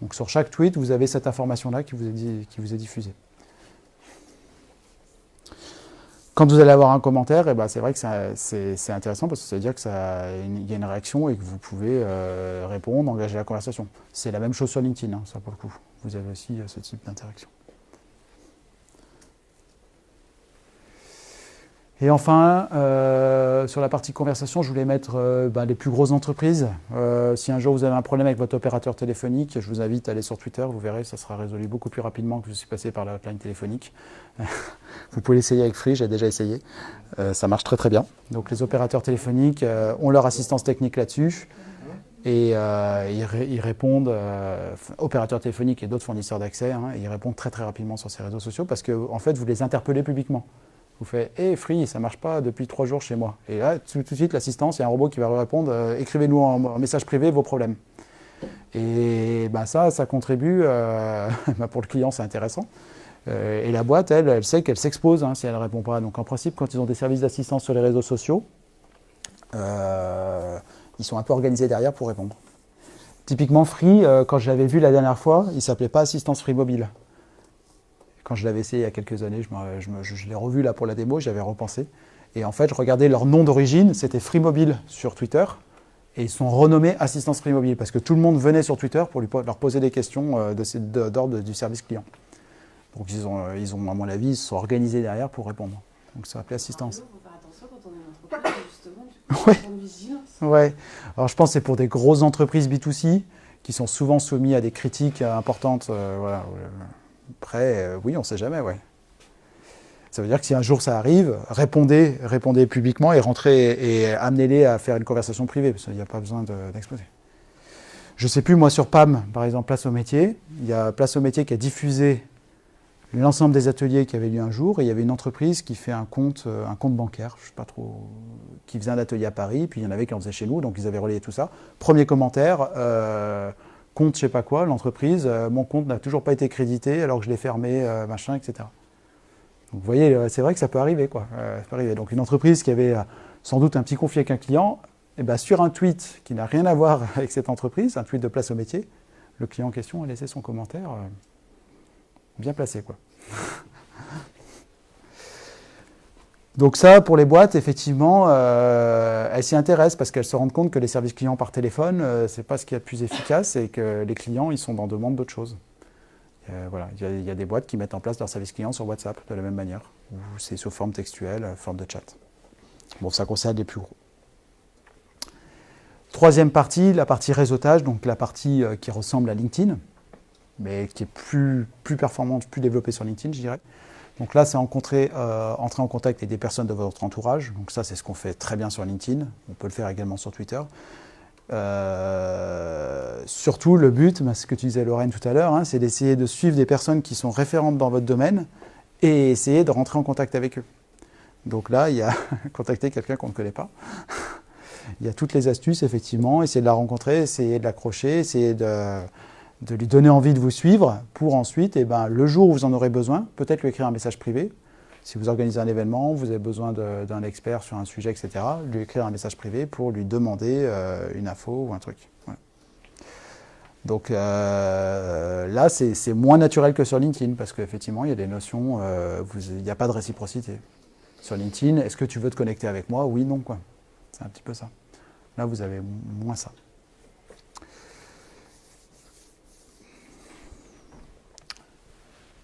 Donc sur chaque tweet, vous avez cette information-là qui vous est diffusée. Quand vous allez avoir un commentaire, c'est vrai que c'est intéressant parce que ça veut dire qu'il y a une réaction et que vous pouvez répondre, engager la conversation. C'est la même chose sur LinkedIn, ça pour le coup. Vous avez aussi ce type d'interaction. Et enfin, sur la partie conversation, je voulais mettre les plus grosses entreprises. Si un jour vous avez un problème avec votre opérateur téléphonique, je vous invite à aller sur Twitter, vous verrez, ça sera résolu beaucoup plus rapidement que je suis passé par la hotline téléphonique. Vous pouvez l'essayer avec Free, j'ai déjà essayé. Ça marche très très bien. Donc les opérateurs téléphoniques ont leur assistance technique là-dessus. Et ils répondent, opérateurs téléphoniques et d'autres fournisseurs d'accès, hein, ils répondent très très rapidement sur ces réseaux sociaux parce que en fait, vous les interpellez publiquement. Vous faites « Hey Free, ça ne marche pas depuis 3 jours chez moi ». Et là, tout de suite, l'assistance, il y a un robot qui va répondre « Écrivez-nous en message privé vos problèmes ». Et ça contribue, pour le client, c'est intéressant. Et la boîte, elle sait qu'elle s'expose si elle ne répond pas. Donc en principe, quand ils ont des services d'assistance sur les réseaux sociaux, ils sont un peu organisés derrière pour répondre. Typiquement, Free, quand je l'avais vu la dernière fois, il ne s'appelait pas Assistance Free Mobile. Quand je l'avais essayé il y a quelques années, je l'ai revu là pour la démo, j'avais repensé. Et en fait, je regardais leur nom d'origine, c'était Free Mobile sur Twitter. Et ils sont renommés Assistance Free Mobile parce que tout le monde venait sur Twitter pour leur poser des questions d'ordre du service client. Donc ils ont, à mon avis, ils se sont organisés derrière pour répondre. Donc ça s'appelait Assistance.
Il faut faire attention quand on est une entreprise, justement, du coup,
Ouais.
de vigilance.
Ouais. Alors je pense que c'est pour des grosses entreprises B2C qui sont souvent soumis à des critiques importantes. Voilà. Après, oui, on ne sait jamais, ouais. Ça veut dire que si un jour ça arrive, répondez publiquement et rentrez et amenez-les à faire une conversation privée, parce qu'il n'y a pas besoin d'exposer. Je ne sais plus, moi, sur PAM, par exemple, Place au métier, il y a Place au métier qui a diffusé l'ensemble des ateliers qui avaient lieu un jour, et il y avait une entreprise qui fait un compte bancaire, je ne sais pas trop, qui faisait un atelier à Paris, puis il y en avait qui en faisaient chez nous, donc ils avaient relayé tout ça. Premier commentaire, compte je sais pas quoi, l'entreprise, mon compte n'a toujours pas été crédité alors que je l'ai fermé, machin, etc. Donc vous voyez, c'est vrai que ça peut arriver, quoi. Ça peut arriver. Donc une entreprise qui avait sans doute un petit conflit avec un client, sur un tweet qui n'a rien à voir avec cette entreprise, un tweet de Place au métier, le client en question a laissé son commentaire bien placé, quoi. Donc ça, pour les boîtes, effectivement, elles s'y intéressent parce qu'elles se rendent compte que les services clients par téléphone, c'est pas ce qu'il y a de plus efficace et que les clients, ils sont en demande d'autres choses. Voilà, il y a des boîtes qui mettent en place leur service client sur WhatsApp de la même manière, où c'est sous forme textuelle, forme de chat. Bon, ça concerne les plus gros. Troisième partie, la partie réseautage, donc la partie qui ressemble à LinkedIn, mais qui est plus performante, plus développée sur LinkedIn, je dirais. Donc là, c'est entrer en contact avec des personnes de votre entourage. Donc ça, c'est ce qu'on fait très bien sur LinkedIn. On peut le faire également sur Twitter. Surtout, le but, ce que tu disais Lorraine tout à l'heure, c'est d'essayer de suivre des personnes qui sont référentes dans votre domaine et essayer de rentrer en contact avec eux. Donc là, il y a contacter quelqu'un qu'on ne connaît pas. Il y a toutes les astuces, effectivement. Essayer de la rencontrer, essayer de l'accrocher, essayer de lui donner envie de vous suivre pour ensuite, le jour où vous en aurez besoin, peut-être lui écrire un message privé. Si vous organisez un événement, vous avez besoin d'un expert sur un sujet, etc., lui écrire un message privé pour lui demander une info ou un truc. Voilà. Donc là, c'est moins naturel que sur LinkedIn parce qu'effectivement, il y a des notions, il n'y a pas de réciprocité. Sur LinkedIn, est-ce que tu veux te connecter avec moi? Oui, non, quoi. C'est un petit peu ça. Là, vous avez moins ça.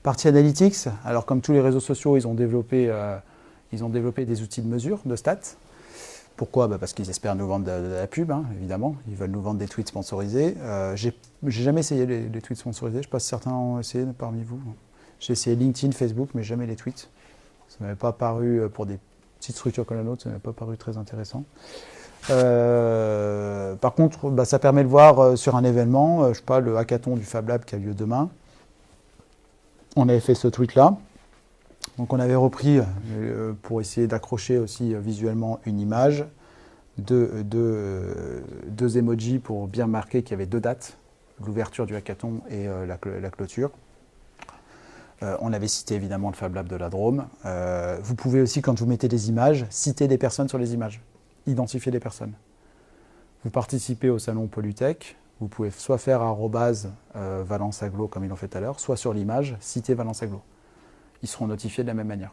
Partie analytics, alors comme tous les réseaux sociaux, ils ont développé des outils de mesure, de stats. Pourquoi? Parce qu'ils espèrent nous vendre de la pub, évidemment. Ils veulent nous vendre des tweets sponsorisés. J'ai jamais essayé les tweets sponsorisés. Je sais pas si certains ont essayé parmi vous. J'ai essayé LinkedIn, Facebook, mais jamais les tweets. Ça ne m'avait pas paru, pour des petites structures comme la nôtre, ça ne m'avait pas paru très intéressant. Par contre, ça permet de voir sur un événement, je sais pas, le hackathon du Fab Lab qui a lieu demain. On avait fait ce tweet-là. Donc on avait repris, pour essayer d'accrocher aussi visuellement une image, deux emojis pour bien marquer qu'il y avait 2 dates, l'ouverture du hackathon et la clôture. On avait cité évidemment le Fab Lab de la Drôme. Vous pouvez aussi, quand vous mettez des images, citer des personnes sur les images, identifier des personnes. Vous participez au salon Polytech. Vous pouvez soit faire @Valence Aglo comme ils l'ont fait tout à l'heure, soit sur l'image, citer Valence Aglo. Ils seront notifiés de la même manière.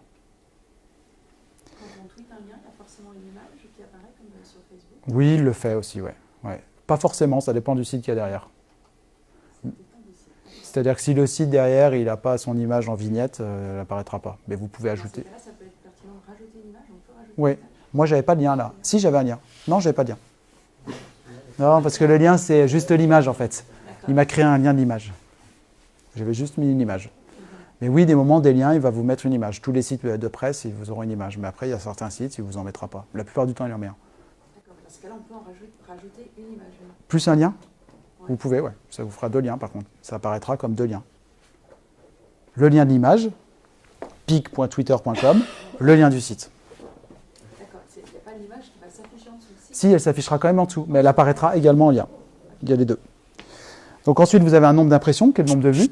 Quand on tweet un lien, il y a forcément une image qui apparaît comme sur Facebook.
Oui, il le fait aussi, ouais. Pas forcément, ça dépend du site qu'il y a derrière. C'est-à-dire que si le site derrière, il n'a pas son image en vignette, elle n'apparaîtra pas. Mais vous pouvez ajouter.
Dans ce cas-là, ça peut être pertinent de rajouter une image, on peut
Oui. Moi, j'avais pas de lien là. Si, j'avais un lien. Non, j'avais pas de lien. Non, parce que le lien, c'est juste l'image en fait. Il m'a créé un lien d'image. J'avais juste mis une image. Mais oui, des moments, des liens, il va vous mettre une image. Tous les sites de presse, ils vous auront une image. Mais après, il y a certains sites, il ne vous en mettra pas. La plupart du temps, il en met un.
D'accord, parce que là, on peut en rajouter une image.
Plus un lien? Vous pouvez, ouais. Ça vous fera 2 liens par contre. Ça apparaîtra comme 2 liens. Le lien de l'image, pic.twitter.com, le lien du site.
D'accord, il n'y a pas l'image qui va s'afficher en dessous.
Si, elle s'affichera quand même en dessous, mais elle apparaîtra également en lien. Il y a les deux. Donc ensuite, vous avez un nombre d'impressions, qui est le nombre de vues.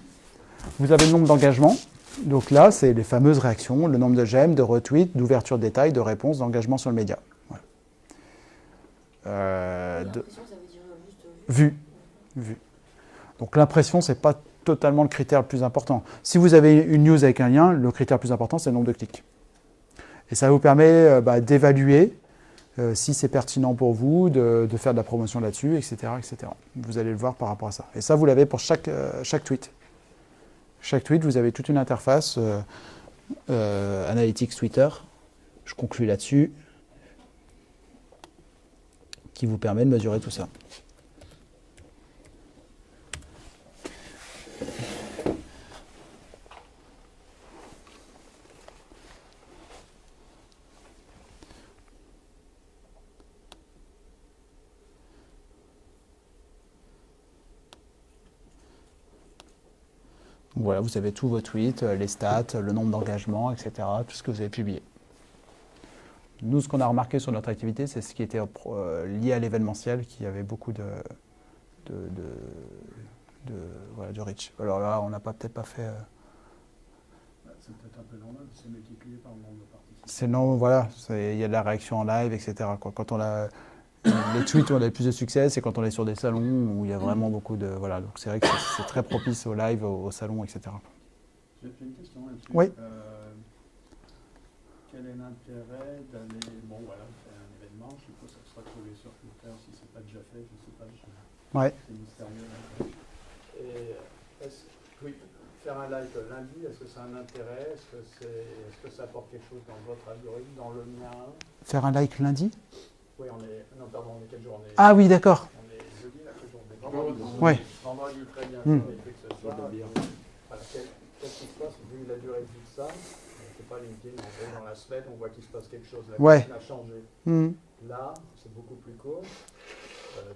Vous avez le nombre d'engagements. Donc là, c'est les fameuses réactions, le nombre de j'aime, de retweets, d'ouverture de détails, de réponses, d'engagement sur le média. Voilà.
L'impression, ça veut dire juste
Vues. Vues. Donc l'impression, ce n'est pas totalement le critère le plus important. Si vous avez une news avec un lien, le critère le plus important, c'est le nombre de clics. Et ça vous permet d'évaluer si c'est pertinent pour vous, de faire de la promotion là-dessus, etc., etc. Vous allez le voir par rapport à ça. Et ça, vous l'avez pour chaque tweet. Chaque tweet, vous avez toute une interface Analytics Twitter, je conclus là-dessus, qui vous permet de mesurer tout ça. Voilà, vous avez tous vos tweets, les stats, le nombre d'engagements, etc., tout ce que vous avez publié. Nous, ce qu'on a remarqué sur notre activité, c'est ce qui était lié à l'événementiel, qui avait beaucoup de reach. Alors là, on n'a peut-être pas fait...
C'est peut-être un peu normal, c'est multiplié par le nombre de participants.
Sinon, voilà, il y a de la réaction en live, etc. Quand on a... Les tweets où on a le plus de succès, c'est quand on est sur des salons où il y a vraiment beaucoup de... Voilà, donc c'est vrai que c'est très propice au live, au salon, etc.
J'ai une question là-dessus.
Oui.
Quel est l'intérêt d'aller... Bon, voilà, faire un événement, je suppose que ça sera trouvé sur Twitter si ce n'est pas déjà fait, je ne sais pas.
Ouais.
C'est mystérieux. Et oui, faire un live lundi, est-ce que ça a un intérêt? Est-ce que ça apporte quelque chose dans votre algorithme, dans le mien?
Faire un like lundi?
Oui, on est... Non, pardon, on est quel jour?
Ah oui, d'accord.
On est jeudi, là, quel jour? On est vendredi.
Ouais.
Vendredi, très bien. Mais vu que ce soir, voilà, qu'est-ce qui se passe? Vu la durée de vie de ça, c'est pas LinkedIn, en fait, dans la semaine, on voit qu'il se passe quelque chose. La
Ouais.
a changé. Là, c'est beaucoup plus court.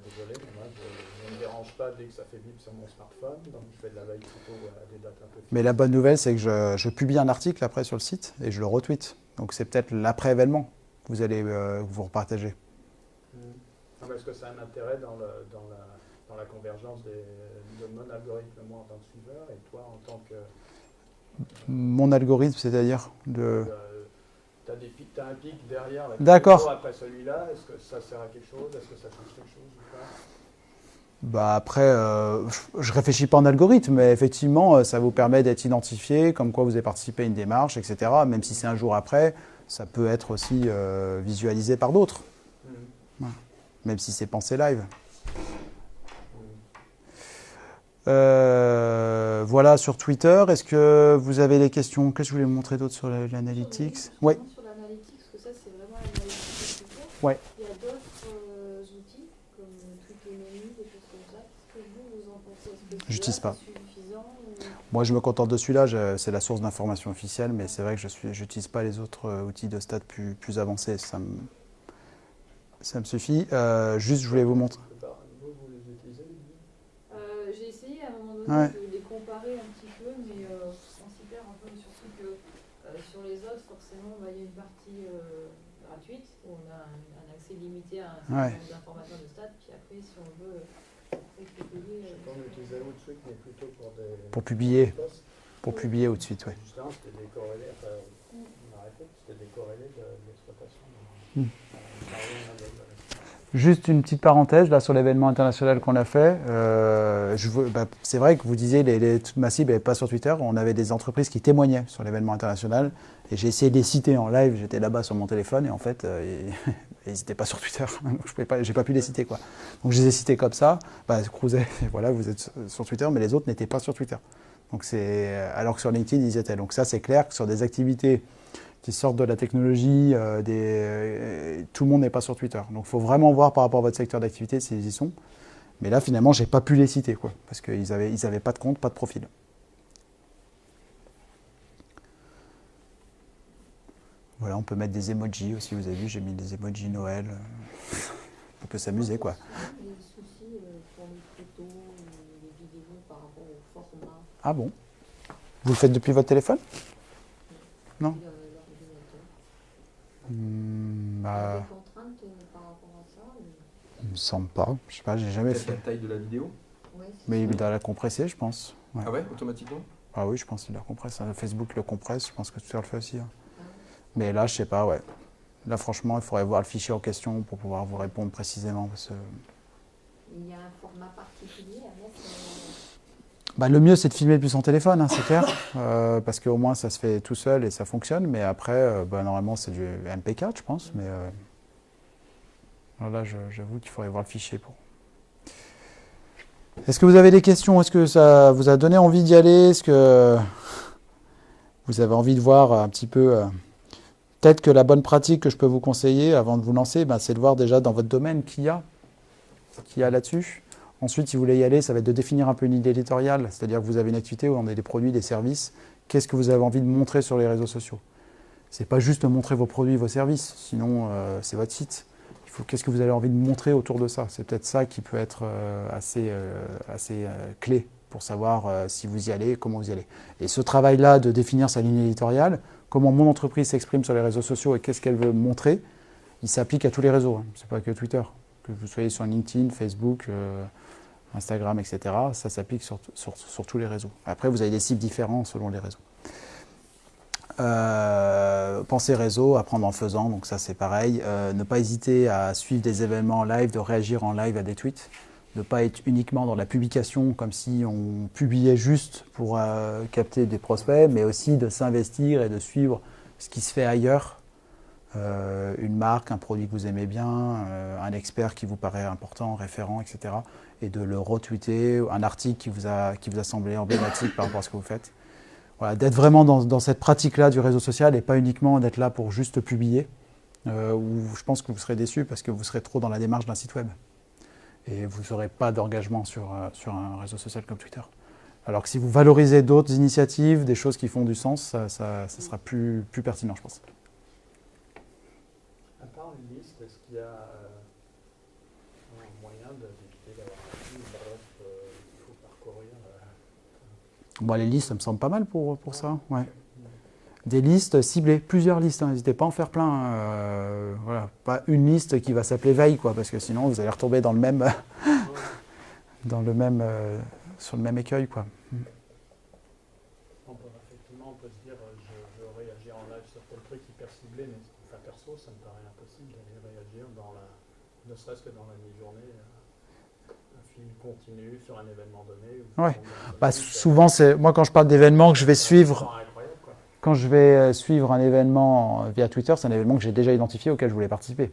Désolé, mais moi, je ne me dérange pas dès que ça fait bip sur mon smartphone, donc je fais de la veille plutôt à des dates un peu...
Mais la bonne nouvelle, c'est que je publie un article après sur le site et je le retweet. Donc c'est peut-être l'après-événement que vous allez vous repartager.
Est-ce que ça a un intérêt dans la convergence de mon algorithme, moi, en tant que suiveur, et toi, en tant que...
Mon algorithme, c'est-à-dire
Tu as un pic derrière,
d'accord.
Après celui-là, est-ce que ça sert à quelque chose? Est-ce que ça change quelque chose ou pas?
Bah après, je réfléchis pas en algorithme, mais effectivement, ça vous permet d'être identifié, comme quoi vous avez participé à une démarche, etc. Même si c'est un jour après, ça peut être aussi visualisé par d'autres. Ouais. Même si c'est pensé live. Voilà sur Twitter. Est-ce que vous avez des questions? Qu'est-ce que je voulais vous montrer d'autre sur l'analytics? Oui.
Sur l'analytics, parce que ça c'est vraiment l'analytics de Twitter.
Ouais.
Il y a d'autres outils comme Twittermenu, des choses comme ça. Qu'est-ce que vous en pensez? Est-ce que
J'utilise pas.
c'est suffisant ou...
Moi, je me contente de celui-là. C'est la source d'information officielle, mais c'est vrai que je n'utilise pas les autres outils de stats plus avancés. Ça me suffit. Juste, je voulais vous montrer.
Vous les utilisez?
J'ai essayé à un moment donné
Ouais.
de les comparer un petit peu, mais on s'y perd un peu, surtout que sur les autres, forcément, il y a une partie gratuite où on a un accès limité à un certain nombre d'informations de stats, puis après, si on veut payer...
On utilisait Outsuite, mais plutôt
pour publier.
posts.
Pour publier tout de suite, oui.
Justement, c'était décorrélé, on a arrêté, c'était décorrélé de l'exploitation.
Juste une petite parenthèse là sur l'événement international qu'on a fait. C'est vrai que vous disiez ma cible n'est pas sur Twitter. On avait des entreprises qui témoignaient sur l'événement international et j'ai essayé de les citer en live. J'étais là-bas sur mon téléphone et en fait ils n'étaient pas sur Twitter. J'ai pas pu les citer quoi. Donc je les ai cités comme ça. Crouzet, voilà, vous êtes sur Twitter, mais les autres n'étaient pas sur Twitter. Donc alors que sur LinkedIn ils y étaient. Donc ça c'est clair que sur des activités qui sortent de la technologie, tout le monde n'est pas sur Twitter. Donc il faut vraiment voir par rapport à votre secteur d'activité s'ils y sont. Mais là, finalement, je n'ai pas pu les citer, quoi, parce qu'ils avaient pas de compte, pas de profil. Voilà, on peut mettre des emojis aussi, vous avez vu, j'ai mis des emojis Noël. On peut s'amuser, quoi.
Les soucis pour les photos, les vidéos par rapport au format.
Ah bon? Vous le faites depuis votre téléphone? Non?
Des contraintes par rapport à ça
Il me semble pas. Je sais pas, j'ai jamais
Peut-être
fait.
la taille de la vidéo.
Ouais,
Mais il doit la compresser, je pense. Ouais.
Ah ouais, automatiquement?
Ah oui, je pense qu'il la compresse. Facebook le compresse, je pense que Twitter le fait aussi. Hein. Mais là, je sais pas, ouais. Là, franchement, il faudrait voir le fichier en question pour pouvoir vous répondre précisément. Parce que...
Il y a un format particulier à mettre.
Bah, le mieux, c'est de filmer depuis son téléphone, hein, c'est clair. Parce qu'au moins, ça se fait tout seul et ça fonctionne. Mais après, normalement, c'est du MP4, je pense. Mais là, j'avoue qu'il faudrait voir le fichier pour. Est-ce que vous avez des questions? Est-ce que ça vous a donné envie d'y aller? Est-ce que vous avez envie de voir un petit peu... Peut-être que la bonne pratique que je peux vous conseiller avant de vous lancer, c'est de voir déjà dans votre domaine qui y a là-dessus. Ensuite, si vous voulez y aller, ça va être de définir un peu une idée éditoriale, c'est-à-dire que vous avez une activité où on a des produits, des services. Qu'est-ce que vous avez envie de montrer sur les réseaux sociaux? C'est pas juste montrer vos produits, vos services, sinon c'est votre site. Qu'est-ce que vous avez envie de montrer autour de ça? C'est peut-être ça qui peut être assez clé pour savoir si vous y allez, comment vous y allez. Et ce travail-là de définir sa ligne éditoriale, comment mon entreprise s'exprime sur les réseaux sociaux et qu'est-ce qu'elle veut montrer, il s'applique à tous les réseaux. Hein. C'est pas que Twitter. Que vous soyez sur LinkedIn, Facebook, Instagram, etc., ça s'applique sur tous les réseaux. Après, vous avez des cibles différents selon les réseaux. Pensez réseau, apprendre en faisant, donc ça c'est pareil. Ne pas hésiter à suivre des événements en live, de réagir en live à des tweets. Ne pas être uniquement dans la publication comme si on publiait juste pour capter des prospects, mais aussi de s'investir et de suivre ce qui se fait ailleurs. Une marque, un produit que vous aimez bien, un expert qui vous paraît important, référent, etc. Et de le retweeter, un article qui vous a semblé emblématique par rapport à ce que vous faites. Voilà, d'être vraiment dans cette pratique-là du réseau social et pas uniquement d'être là pour juste publier, où je pense que vous serez déçus parce que vous serez trop dans la démarche d'un site web. Et vous n'aurez pas d'engagement sur un réseau social comme Twitter. Alors que si vous valorisez d'autres initiatives, des choses qui font du sens, ça sera plus pertinent, je pense.
À part une liste, est-ce qu'il y a un moyen d'éviter d'avoir une bref qu'il faut parcourir
Les listes, ça me semble pas mal pour ça. Ouais. Des listes ciblées, plusieurs listes, hein, n'hésitez pas à en faire plein. Voilà. Pas une liste qui va s'appeler veille, quoi, parce que sinon vous allez retomber dans le même, sur le même écueil, quoi.
Effectivement, on peut se dire je veux réagir en live sur tel truc hyper ciblé, mais perso, ça me paraît impossible d'aller réagir ne serait-ce que dans la mi-journée, un fil continu sur un événement donné.
Ouais. Souvent, moi quand je parle d'événements que je vais suivre. Quand je vais suivre un événement via Twitter, c'est un événement que j'ai déjà identifié auquel je voulais participer.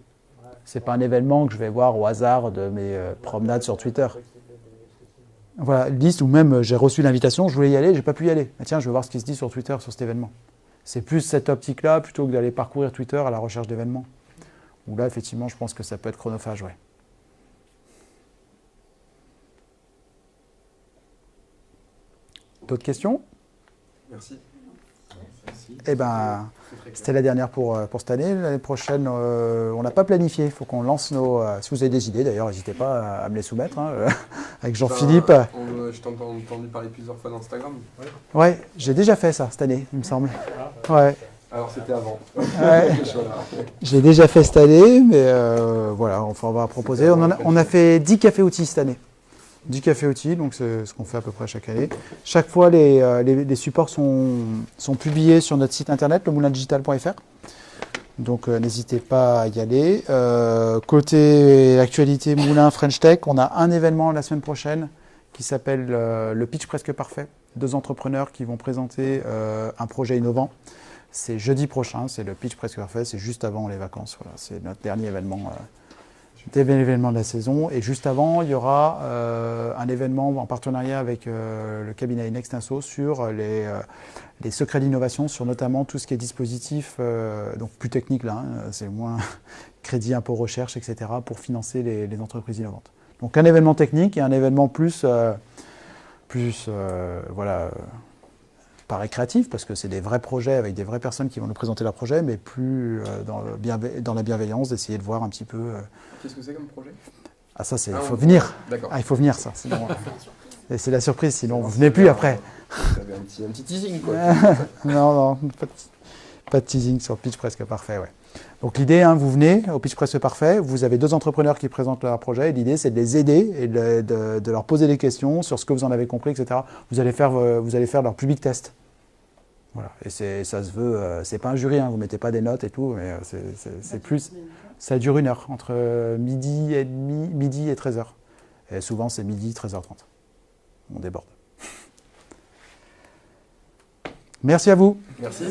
C'est pas un événement que je vais voir au hasard de mes promenades sur Twitter. Voilà, liste où même j'ai reçu l'invitation, je voulais y aller, j'ai pas pu y aller. Mais tiens, je vais voir ce qui se dit sur Twitter sur cet événement. C'est plus cette optique-là plutôt que d'aller parcourir Twitter à la recherche d'événements. Où là, effectivement, je pense que ça peut être chronophage, ouais. D'autres questions?
Merci.
Eh bien, c'était la dernière pour cette année. L'année prochaine, on n'a pas planifié. Il faut qu'on lance nos... si vous avez des idées, d'ailleurs, n'hésitez pas à me les soumettre. Hein, avec Jean-Philippe.
Je t'ai entendu parler plusieurs fois d'Instagram.
Ouais, j'ai déjà fait ça cette année, il me semble. Ouais.
Alors, c'était avant.
Ouais. J'ai déjà fait cette année, mais voilà, on va proposer. On a fait 10 cafés-outils cette année. 10 cafés-outils, donc c'est ce qu'on fait à peu près chaque année. Chaque fois, les supports sont publiés sur notre site internet, lemoulindigital.fr. Donc n'hésitez pas à y aller. Côté actualité Moulin French Tech, on a un événement la semaine prochaine qui s'appelle le Pitch Presque Parfait. 2 entrepreneurs qui vont présenter un projet innovant. C'est jeudi prochain, c'est le Pitch Presque Parfait, c'est juste avant les vacances. Voilà, c'est notre dernier événement. événements de la saison. Et juste avant, il y aura un événement en partenariat avec le cabinet Inextinso sur les secrets d'innovation, sur notamment tout ce qui est dispositif, donc plus technique là, c'est moins crédit, impôt, recherche, etc., pour financer les entreprises innovantes. Donc un événement technique et un événement plus pas récréatif, parce que c'est des vrais projets avec des vraies personnes qui vont nous présenter leurs projets, mais plus dans la bienveillance, d'essayer de voir un petit peu...
Qu'est-ce que c'est comme projet?
Ah ça, il faut venir.
D'accord.
Ah, il faut venir, ça. Sinon, et c'est la surprise, sinon vous ne venez plus après.
Vous avez un petit teasing, quoi.
Non, pas de teasing sur Pitch Presque Parfait, ouais. Donc l'idée, vous venez au Pitch Presque Parfait, vous avez 2 entrepreneurs qui présentent leur projet, et l'idée c'est de les aider et de leur poser des questions sur ce que vous en avez compris, etc. Vous allez faire leur public test. Voilà. Et ça se veut, c'est pas un jury, vous mettez pas des notes et tout, mais c'est plus... Ça dure 1 heure, entre midi et 13h. Et souvent c'est midi, 13h30. On déborde. Merci à vous.
Merci.